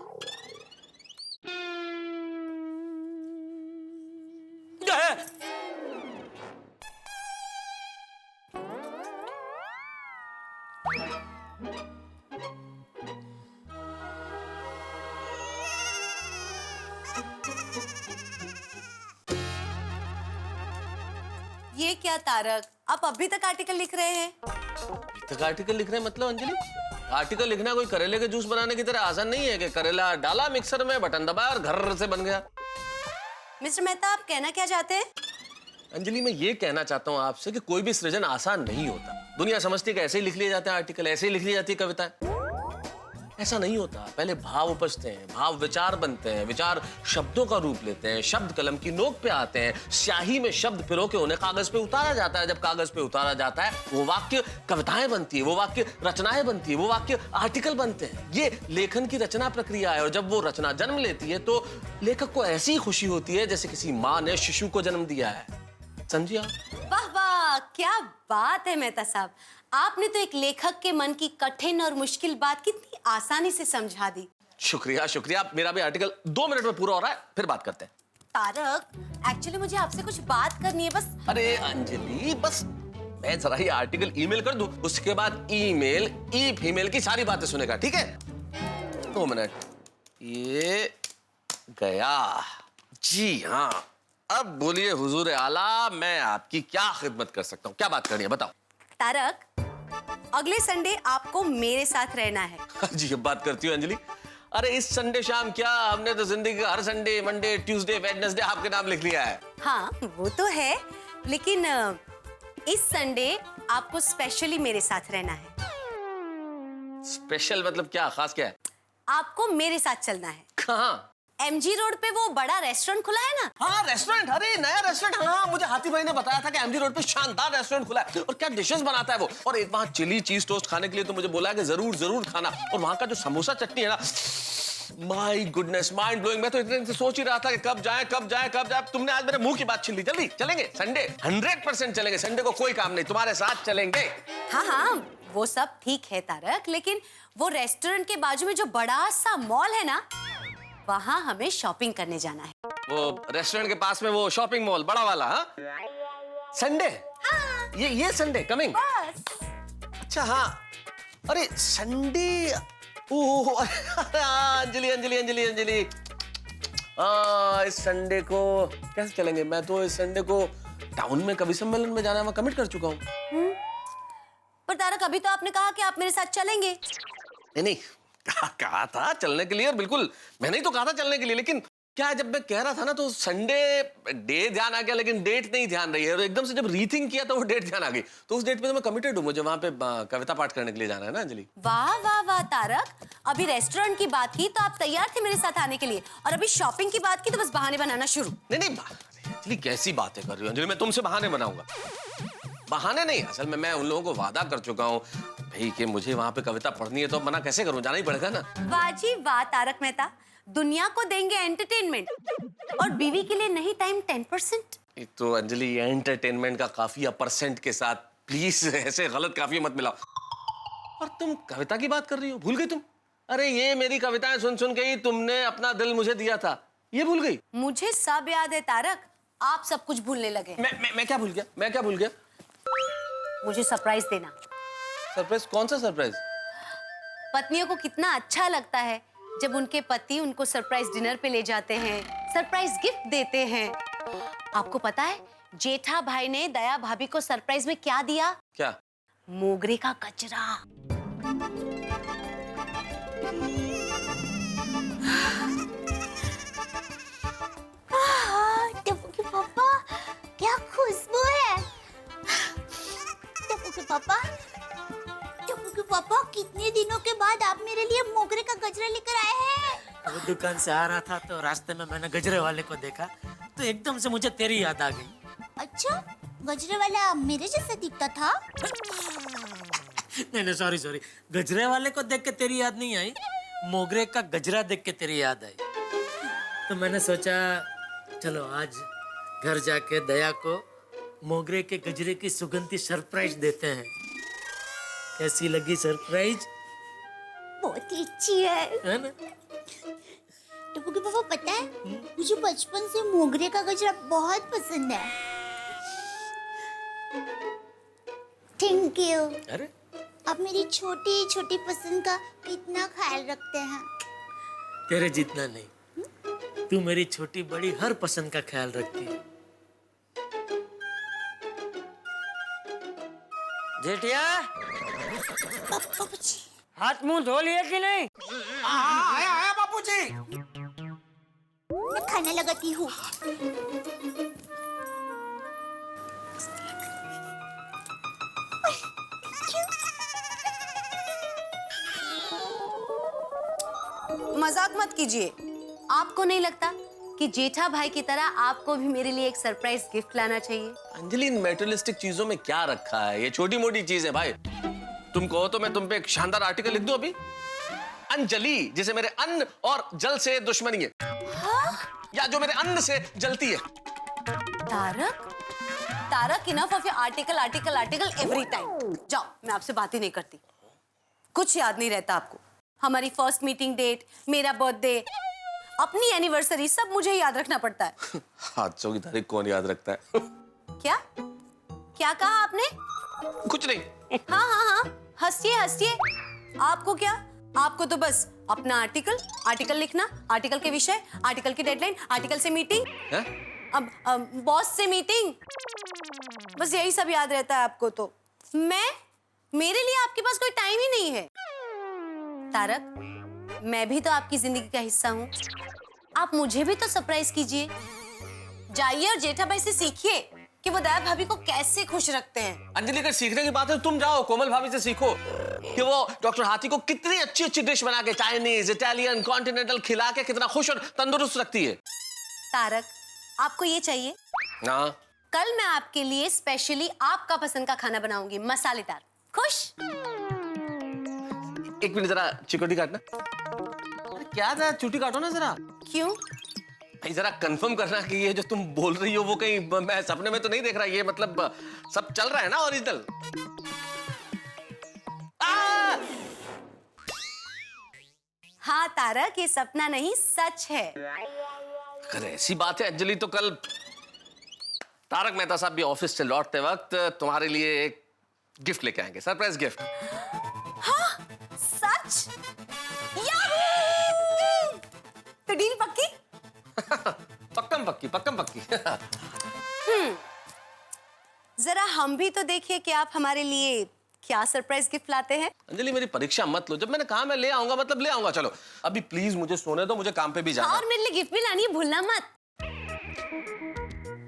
ये क्या तारक, आप अभी तक आर्टिकल लिख रहे हैं? तक आर्टिकल लिख रहे हैं मतलब अंजलि? आर्टिकल लिखना कोई करेले के जूस बनाने की तरह आसान नहीं है कि करेला डाला मिक्सर में, बटन दबाया और घर से बन गया। मिस्टर मेहता, आप कहना क्या चाहते हैं? अंजलि, मैं ये कहना चाहता हूँ आपसे कि कोई भी सृजन आसान नहीं होता। दुनिया समझती है कि ऐसे ही लिख लिए जाते हैं आर्टिकल, ऐसे ही लिख ली जाती है कविताएं। ऐसा नहीं होता। पहले भाव उपजते हैं, भाव विचार बनते हैं, विचार शब्दों का रूप लेते हैं, शब्द कलम की नोक पे आते हैं, स्याही में शब्द पिरो के उन्हें कागज पे उतारा जाता है। जब कागज पे उतारा जाता है वो वाक्य कविताएं बनती है, वो वाक्य रचनाएं बनती है, वो वाक्य आर्टिकल बनते हैं। ये लेखन की रचना प्रक्रिया है। और जब वो रचना जन्म लेती है तो लेखक को ऐसी खुशी होती है जैसे किसी माँ ने शिशु को जन्म दिया है। समझिए आप? वाह वाह, क्या बात है मेहता साहब, आपने तो एक लेखक के मन की कठिन और मुश्किल बात कितनी आसानी से समझा दी। शुक्रिया शुक्रिया। मेरा भी आर्टिकल 2 मिनट में पूरा हो रहा है, फिर बात करते हैं। तारक, एक्चुअली मुझे आपसे कुछ बात करनी है बस। अरे अंजलि, बस मैं जरा ये आर्टिकल ईमेल कर दूं, उसके बाद ईमेल ई फीमेल की सारी बातें सुनेगा, ठीक है? 2 मिनट। ये गया। जी हाँ, अब बोलिए हुजूर आला, मैं आपकी क्या खिदमत कर सकता हूँ? क्या बात करनी है, बताओ। तारक, अगले संडे आपको मेरे साथ रहना है। जी, अब बात करती हूँ अंजलि। अरे इस संडे शाम क्या, हमने तो जिंदगी का हर संडे, मंडे, ट्यूसडे, वेडनेसडे आपके नाम लिख लिया है। हाँ वो तो है, लेकिन इस संडे आपको स्पेशली मेरे साथ रहना है। स्पेशल मतलब क्या, खास क्या है? आपको मेरे साथ चलना है। कहाँ? एमजी रोड पे वो बड़ा रेस्टोरेंट खुला है ना। हाँ रेस्टोरेंट, अरे नया रेस्टोरेंट। हाँ मुझे हाथी भाई ने बताया था कि एमजी रोड पे शानदार रेस्टोरेंट खुला है और क्या डिशेस बनाता है वो। और एक वहाँ चिली चीज टोस्ट खाने के लिए तो मुझे बोला है कि जरूर जरूर खाना। और वहाँ का जो समोसा चटनी है ना, माय गुडनेस, माइंड ब्लोइंग। मैं तो इतने दिन से सोच ही रहा था कि कब जाए कब जाए कब जाए। तुमने आज मेरे मुंह की बात छीन ली। जल्दी चलेंगे संडे, 100% चलेंगे। संडे को कोई काम नहीं, तुम्हारे साथ चलेंगे। हाँ हाँ वो सब ठीक है तारक, लेकिन वो रेस्टोरेंट के बाजू में जो बड़ा सा मॉल है ना, वहाँ हमें शॉपिंग करने जाना है। वो रेस्टोरेंट के पास में वो शॉपिंग मॉल बड़ा वाला? हाँ संडे? हाँ। ये संडे कमिंग? बस। अच्छा हाँ, अरे संडे ओह अंजलि अंजलि अंजलि अंजलि, इस संडे को कैसे चलेंगे? मैं तो इस संडे को टाउन में कवि सम्मेलन में जाना मैं कमिट कर चुका हूँ। पर तारक, अभी तो आपने कहा कि आप मेरे साथ चलेंगे। नहीं नहीं, कहा था चलने के लिए, और बिल्कुल मैंने ही तो कहा था चलने के लिए, लेकिन क्या है, जब मैं कह रहा था ना तो संडे डे ध्यान आ गया, लेकिन डेट नहीं ध्यान रही है, और एकदम से जब रीथिंक किया तो वो डेट ध्यान आ गई। तो उस डेट पे तो मैं कमिटेड हूँ, मुझे वहां पे कविता पाठ करने के लिए जाना है ना अंजलि। वाह वाह वाह तारक, अभी रेस्टोरेंट की बात की तो आप तैयार थे मेरे साथ आने के लिए, और अभी शॉपिंग की बात की तो बस बहाने बनाना शुरू। नहीं नहीं अंजलि, कैसी बातें कर रही हो अंजलि, मैं तुमसे बहाने बनाऊंगा? बहाने नहीं, असल में मैं उन लोगों को वादा कर चुका हूँ भाई कि मुझे वहां पे कविता पढ़नी है, तो मना कैसे करूं, जाना ही पड़ेगा ना। वाह जी वाह तारक मेहता, दुनिया को देंगे एंटरटेनमेंट और बीवी के लिए नहीं टाइम 10%। एक तो अंजलि एंटरटेनमेंट का काफिया परसेंट के साथ, प्लीज ऐसे गलत काफिया मत मिलाओ। और तुम कविता की बात कर रही हो, भूल गई तुम? अरे ये मेरी कविताएं सुन सुन के ही तुमने अपना दिल मुझे दिया था, ये भूल गई? मुझे सब याद है तारक, आप सब कुछ भूलने लगे। मैं क्या भूल गया? मैं क्या भूल गया? मुझे सरप्राइज देना। सरप्राइज? कौन सा सरप्राइज? पत्नियों को कितना अच्छा लगता है जब उनके पति उनको सरप्राइज डिनर पे ले जाते हैं, सरप्राइज गिफ्ट देते हैं। आपको पता है जेठा भाई ने दया भाभी को सरप्राइज में क्या दिया? क्या? मोगरे का गजरा। टप्पू के पापा, क्या खुशबू है। टप्पू के पापा, टप्पू के पापा, कितने दिनों के बाद आप मेरे लिए मोगरे का गजरा लेकर आए हैं। वो दुकान से आ रहा था तो रास्ते में मैंने गजरे वाले को देखा, तो एकदम से मुझे तेरी याद आ गई। अच्छा, गजरे वाला मेरे जैसा दिखता था? नहीं सॉरी, गजरे वाले को देख के तेरी याद नहीं आई, मोगरे का गजरा देख के तेरी याद आई। तो मैंने सोचा चलो आज घर जाके दया को मोगरे के गजरे की सुगंधी सरप्राइज देते हैं। कैसी लगी सरप्राइज? बहुत ही अच्छी है ना? टप्पू के पापा, पता है मुझे बचपन से मोगरे का गजरा बहुत पसंद है। Thank you. अरे आप मेरी छोटी छोटी पसंद का कितना ख्याल रखते हैं। तेरे जितना नहीं, तू मेरी छोटी बड़ी हर पसंद का ख्याल रखती है। जेठिया, हाथ मुंह धो लिए कि नहीं? आया बापूजी। मैं खाना लगाती हूँ। मजाक मत कीजिए। आपको नहीं लगता कि जेठा भाई की तरह आपको भी मेरे लिए एक सरप्राइज गिफ्ट लाना चाहिए? अंजलि, इन मेटेरियलिस्टिक चीजों में क्या रखा है? ये छोटी मोटी चीज है भाई। तुम कहो तो मैं तुम पे एक शानदार आर्टिकल लिख दूं अभी। अंजलि जिसे मेरे अन्न और जल से दुश्मनी है। हाँ? या जो मेरे अन्न से जलती है। Tarak, Tarak, enough of your article article article every time. जाओ, मैं आपसे बात ही नहीं करती। कुछ याद नहीं रहता आपको। हमारी फर्स्ट मीटिंग डेट, मेरा बर्थडे, अपनी एनिवर्सरी, सब मुझे याद रखना पड़ता है। हादसों की तारीख कौन याद रखता है? क्या क्या कहा आपने? कुछ नहीं। हाँ, हंसिए हंसिए। आपको क्या, आपको तो बस अपना आर्टिकल लिखना, आर्टिकल के विषय, आर्टिकल की डेडलाइन, आर्टिकल से मीटिंग, अब बॉस से मीटिंग, बस यही सब याद रहता है आपको। तो मेरे लिए आपके पास कोई टाइम ही नहीं है। तारक, मैं भी तो आपकी जिंदगी का हिस्सा हूँ। आप मुझे भी तो सरप्राइज कीजिए। जाइए और जेठा भाई से सीखिए कि वो दया भाभी को कैसे खुश रखते हैं। अंजलि, अगर सीखने की बात है तो तुम जाओ कोमल भाभी से सीखो कि वो डॉक्टर हाथी को कितनी अच्छी अच्छी डिश बना के, चाइनीज, इटालियन, कॉन्टिनेंटल खिला के कितना खुश और तंदुरुस्त रखती है। तारक, आपको ये चाहिए? हाँ। कल मैं आपके लिए स्पेशली आपका पसंद का खाना बनाऊंगी, मसालेदार। खुश? एक मिनट, जरा चिकोटी काटना। क्या था, चुटी काटो ना जरा। क्यों? भाई जरा कंफर्म करना कि ये जो तुम बोल रही हो वो कहीं मैं सपने में तो नहीं देख रहा। ये मतलब सब चल रहा है ना ओरिजिनल? हाँ तारक, ये सपना नहीं सच है। अगर ऐसी बात है अंजलि, तो कल तारक मेहता साहब भी ऑफिस से लौटते वक्त तुम्हारे लिए एक गिफ्ट लेके आएंगे, सरप्राइज गिफ्ट। हाँ, सच? तो डील पक्की? पक्कम पक्की। जरा हम भी तो देखिए कि आप हमारे लिए क्या सरप्राइज गिफ्ट लाते हैं। अंजलि मेरी परीक्षा मत लो, जब मैंने कहा मैं ले आऊंगा मतलब ले आऊंगा। चलो अभी प्लीज मुझे सोने दो, मुझे काम पे भी जाना है। और मेरे लिए गिफ्ट भी लानी है, भूलना मत।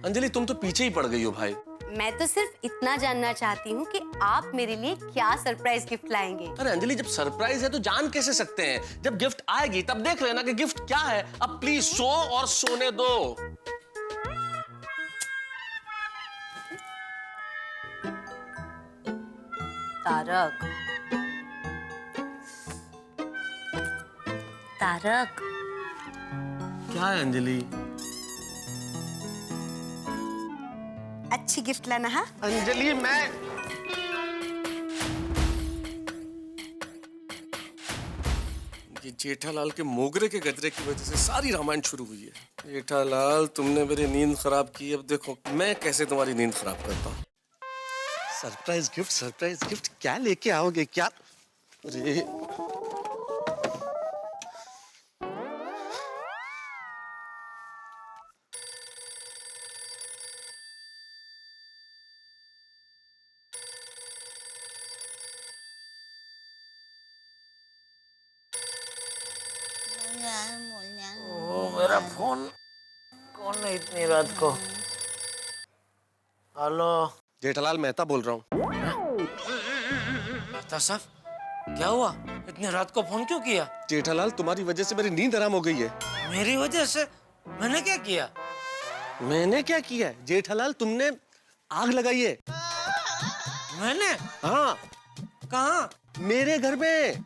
अंजलि तुम तो पीछे ही पड़ गई हो भाई। मैं तो सिर्फ इतना जानना चाहती हूँ कि आप मेरे लिए क्या सरप्राइज गिफ्ट लाएंगे। अरे अंजलि जब सरप्राइज है तो जान कैसे सकते हैं, जब गिफ्ट आएगी तब देख लेना कि गिफ्ट क्या है। अब प्लीज सो और सोने दो। तारक, तारक, क्या है अंजलि? अच्छी गिफ्ट लाना। हाँ अंजलि मैं ये जेठालाल के मोगरे के गजरे की वजह से सारी रामायण शुरू हुई है। जेठालाल तुमने मेरी नींद खराब की, अब देखो मैं कैसे तुम्हारी नींद खराब करता हूँ। सरप्राइज गिफ्ट क्या लेके आओगे क्या? अरे ओ मेरा फोन कौन है इतनी रात को? हेलो जेठालाल मेहता बोल रहा हूँ। मेहता साहब, क्या हुआ? इतनी रात को फोन क्यों किया? जेठालाल तुम्हारी वजह से मेरी नींद हराम हो गई है। मेरी वजह से? मैंने क्या किया? मैंने क्या किया है? जेठालाल तुमने आग लगाई है। मैंने? हाँ। कहाँ? मेरे घर में।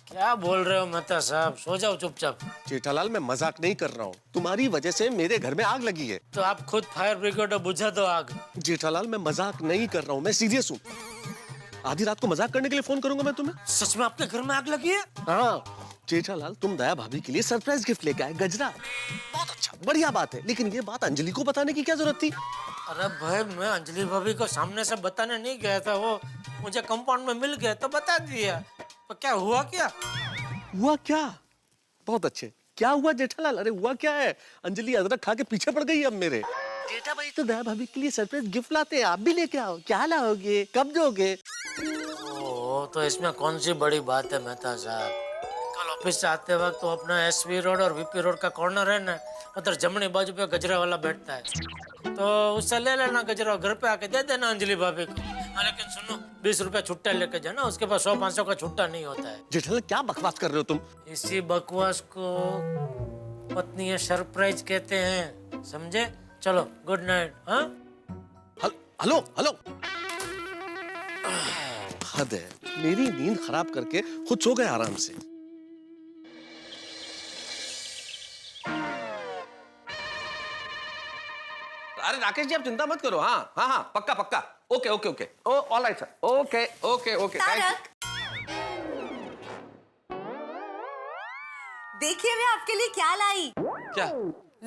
क्या बोल रहे हो मेहता साहब? सो जाओ चुपचाप। जेठालाल मैं मजाक नहीं कर रहा हूँ, तुम्हारी वजह से मेरे घर में आग लगी है। तो आप खुद फायर ब्रिगेड बुझा दो आग। जेठालाल मैं मजाक नहीं कर रहा हूँ, मैं सीरियस हूँ। आधी रात को मजाक करने के लिए फोन करूंगा मैं तुम्हें? सच में आपके घर में आग लगी है? हाँ जेठालाल तुम दया भाभी के लिए सरप्राइज गिफ्ट लेके आए, गजरा। बहुत अच्छा, बढ़िया बात है, लेकिन ये बात अंजलि को बताने की क्या जरूरत थी? अरे भाई मैं अंजलि भाभी को सामने से बताने नहीं गया था, वो मुझे कंपाउंड में मिल गया तो बता दिया। तो क्या हुआ? हुआ क्या? बहुत अच्छे। क्या हुआ जेठालाल? अरे हुआ क्या है? अंजलि अदरक खा के पीछे पड़ गई अब मेरे। जेठा भाई तो दया भाभी के लिए सरप्राइज गिफ्ट लाते हैं, आप भी लेके आओ। क्या लाओगे, कब दोगे? ओ तो इसमें कौन सी बड़ी बात है मेहता साहब? कल ऑफिस से आते वक्त तो अपना एसवी रोड और वीपी रोड का कॉर्नर है ना, उधर जमनी बाजू पे गजरा वाला बैठता है, तो उससे ले लेना गजरा, घर पे आके दे देना अंजलि भाभी को। हाँ, लेकिन सुनो 20 रुपया छुट्टा लेके जाना, उसके पास 100-500 का छुट्टा नहीं होता है। जेठालाल क्या बकवास कर रहे हो तुम? इसी बकवास को पत्नी सरप्राइज कहते हैं, समझे? चलो गुड नाइट। हाँ हेलो हेलो। हद है, मेरी नींद खराब करके खुद सो गए आराम से। अरे राकेश जी आप चिंता मत करो। हाँ हाँ हाँ पक्का पक्का। Okay okay okay. Oh all right sir. Okay okay okay. Tarak, देखिए मैं आपके लिए क्या लाई। क्या?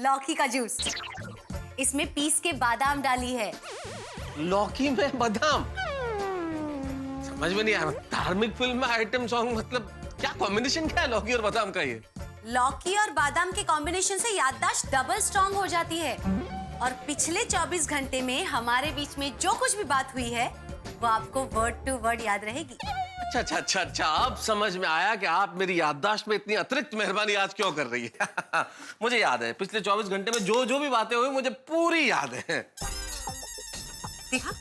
लौकी का जूस। इसमें पीस के बादाम डाली है। लौकी में बादाम? समझ में नहीं आया। धार्मिक फिल्म में आइटम सॉन्ग मतलब क्या कॉम्बिनेशन क्या है लौकी और बादाम का? ये लौकी और बादाम के कॉम्बिनेशन से याददाश्त डबल स्ट्रॉन्ग हो जाती है, और पिछले 24 घंटे में हमारे बीच में जो कुछ भी बात हुई है वो आपको वर्ड टू वर्ड याद रहेगी। अच्छा अच्छा अच्छा अच्छा, अब समझ में आया कि आप मेरी याददाश्त में इतनी अतिरिक्त मेहरबानी आज क्यों कर रही है। मुझे याद है पिछले 24 घंटे में जो जो भी बातें हुई मुझे पूरी याद है। देखा,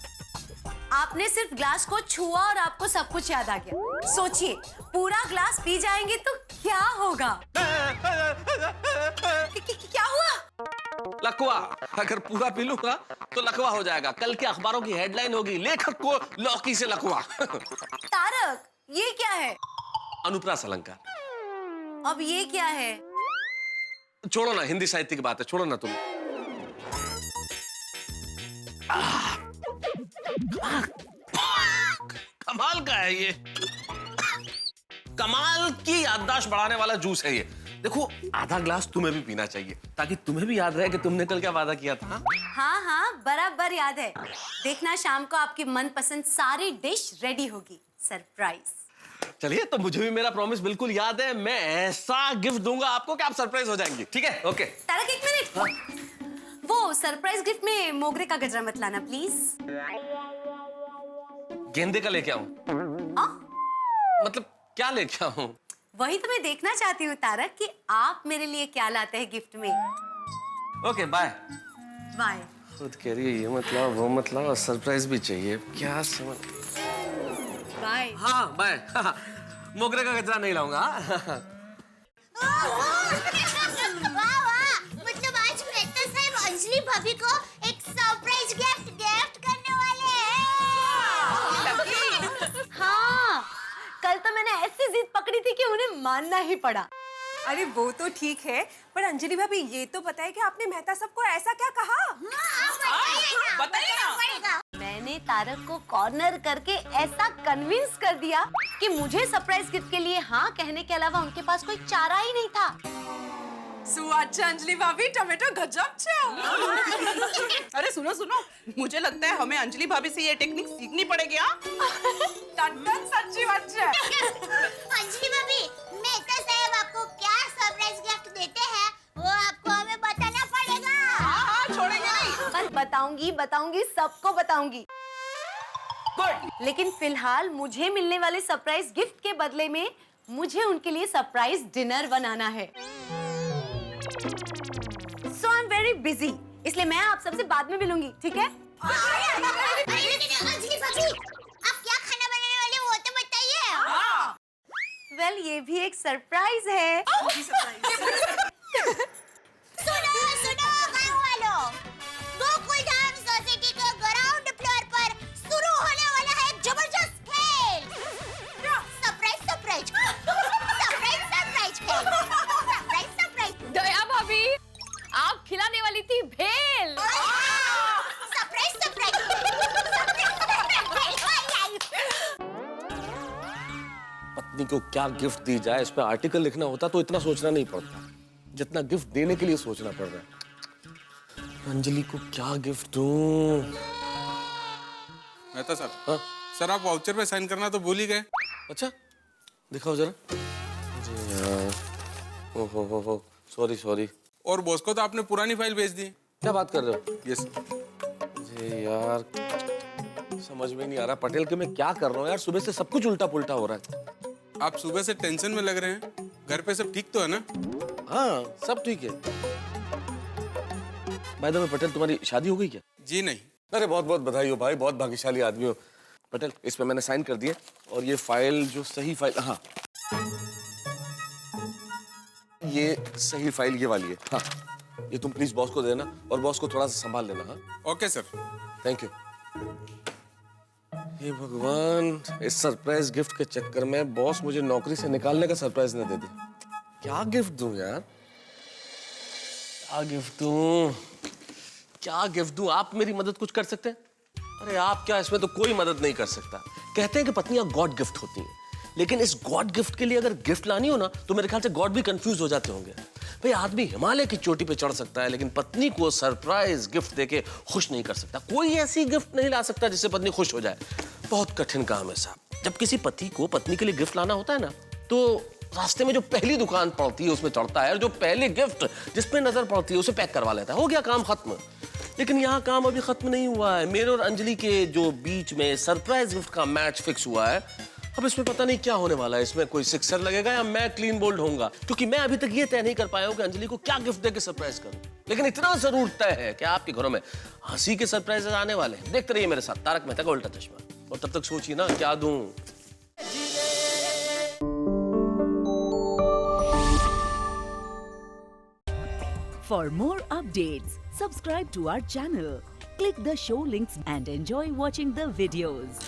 आपने सिर्फ ग्लास को छुआ और आपको सब कुछ याद आ गया। सोचिए पूरा ग्लास पी जाएंगे तो क्या होगा? क्या हुआ? लकवा। अगर पूरा पी लूंगा तो लकवा हो जाएगा। कल के अखबारों की हेडलाइन होगी, लेखक को लौकी से लकवा। तारक, ये क्या है? अनुप्रास अलंकार। अब ये क्या है? छोड़ो ना, हिंदी साहित्य की बात है, छोड़ो ना तुम। कमाल का है ये, कमाल की याददाश्त बढ़ाने वाला जूस है ये। देखो आधा ग्लास तुम्हें भी पीना चाहिए ताकि तुम्हें भी याद रहे कि तुमने कल क्या वादा किया था। हाँ हाँ बराबर याद है। देखना शाम को आपकी मनपसंद सारी डिश रेडी होगी। सरप्राइज। चलिए, तो मुझे भी मेरा प्रॉमिस बिल्कुल याद है। मैं ऐसा गिफ्ट दूंगा आपको कि आप सरप्राइज हो जाएंगी। ठीक है? ओके। तारक एक मिनट, वो सरप्राइज गिफ्ट में मोगरे का गजरा मत लाना प्लीज। गेंदे का लेके आऊं? मतलब क्या लेके आऊं? वही तो मैं देखना चाहती हूँ तारक कि आप मेरे लिए क्या लाते हैं गिफ्ट में। Okay, bye. बाय। खुद कह रही है ये मतलब वो मतलब, सरप्राइज भी चाहिए, क्या समझ। बाय। हाँ बाय। मोगरे का गजरा नहीं लाऊंगा। वाह वाह, मतलब आज मेहता साहब अंजलि भाभी को एक सरप्राइज गिफ्ट करने वाले हैं। हाँ, कल तो मैंने ऐसी जिद पकड़ी थी कि उन्हें मानना ही पड़ा। अरे वो तो ठीक है, पर अंजलि भाभी ये तो बताइए कि आपने मेहता साहब को ऐसा क्या कहा? बताइए ना। मैंने तारक को कॉर्नर करके ऐसा कन्विंस कर दिया कि मुझे सरप्राइज गिफ्ट के लिए हाँ कहने के अलावा उनके पास कोई चारा ही नहीं था। अच्छा अंजलि भाभी, टमाटो गजब छे। अरे सुनो सुनो, मुझे लगता है हमें अंजलि भाभी से ये टेक्निक सीखनी पड़ेगी। सच्ची बात है। अंजलि भाभी, मेहता साहब आपको क्या सरप्राइज गिफ्ट देते हैं वो आपको हमें बताना पड़ेगा। हाँ, छोड़ेंगे नहीं। पर बताऊंगी, सबको बताऊंगी। गुड। लेकिन फिलहाल मुझे मिलने वाले सरप्राइज गिफ्ट के बदले में मुझे उनके लिए सरप्राइज डिनर बनाना है। So I'm very busy, इसलिए मैं आप सबसे बाद में मिलूंगी, ठीक है? अंजलि भाभी, आप क्या खाना बनाने वाले हो वो तो बताइए। वेल, ये भी एक सरप्राइज है। सुनो गाँव वालों, गोकुलधाम सोसाइटी के ग्राउंड फ्लोर पर शुरू होने वाला है एक जबरदस्त खेल। सरप्राइज खेल। दया भाभी, आप खिलाने वाली थी भेल। सरप्राइज। पत्नी को क्या गिफ्ट दी जाए, इस पे आर्टिकल लिखना होता तो इतना सोचना नहीं पड़ता जितना गिफ्ट देने के लिए सोचना पड़ रहा है। अंजलि को क्या गिफ्ट दूं? मेहता सर। हाँ? सर आप वाउचर पे साइन करना तो भूल ही गए। अच्छा, दिखाओ जरा। जी यार, ओहो, सॉरी। और बॉस को तो आपने पुरानी फाइल भेज दी। क्या बात कर रहे हो? यस। जी यार, समझ में नहीं आ रहा पटेल कि मैं क्या कर रहा हूँ यार। सुबह से सब कुछ उल्टा पुल्टा हो रहा है। आप सुबह से टेंशन में लग रहे हैं। घर पे सब ठीक तो है ना? हाँ, सब ठीक है। बाय द वे पटेल, तुम्हारी शादी हो गई क्या? जी नहीं। अरे बहुत बहुत बधाई हो भाई, बहुत भाग्यशाली आदमी हो। पटेल, इस पे मैंने साइन कर दिए और ये फाइल जो सही फाइल, हाँ ये सही फाइल ये वाली है। हाँ, ये तुम प्लीज बॉस को देना और बॉस को थोड़ा सा संभाल लेना। हाँ ओके सर। Thank you. हे भगवान, इस सरप्राइज गिफ्ट के चक्कर में बॉस मुझे नौकरी से निकालने का सरप्राइज न दे दे। क्या गिफ्ट दूं यार, क्या गिफ्ट दूं? आप मेरी मदद कुछ कर सकते हैं? अरे आप क्या, इसमें तो कोई मदद नहीं कर सकता। कहते हैं कि पत्नियां गॉड गिफ्ट होती हैं, लेकिन इस गॉड गिफ्ट के लिए अगर गिफ्ट लानी हो ना तो मेरे ख्याल से गॉड भी कंफ्यूज हो जाते होंगे। भाई आदमी हिमालय की चोटी पे चढ़ सकता है लेकिन पत्नी को सरप्राइज गिफ्ट देके खुश नहीं कर सकता। कोई ऐसी गिफ्ट नहीं ला सकता जिससे पत्नी खुश हो जाए। बहुत कठिन काम है साहब। जब किसी पति को पत्नी के लिए गिफ्ट लाना होता है ना, तो रास्ते में जो पहली दुकान पड़ती है उसमें चढ़ता है और जो पहली गिफ्ट जिस पे नजर पड़ती है उसे पैक करवा लेता है। हो गया काम खत्म। लेकिन यहाँ काम अभी खत्म नहीं हुआ है। मेरे और अंजलि के जो बीच में सरप्राइज गिफ्ट का मैच फिक्स हुआ है, अब इसमें पता नहीं क्या होने वाला है। इसमें कोई सिक्सर लगेगा या मैं क्लीन बोल्ड होऊंगा, क्योंकि मैं अभी तक ये तय नहीं कर पाया हूं कि अंजलि को क्या गिफ्ट देके सरप्राइज करूं। लेकिन इतना जरूर तय है कि आपके घरों में हंसी के सरप्राइजेस आने वाले हैं। देखते रहिए मेरे साथ तारक मेहता का उल्टा चश्मा। और तब तक सोचिए ना क्या दूं। For more updates, subscribe to our channel, click the show links and enjoy watching the videos.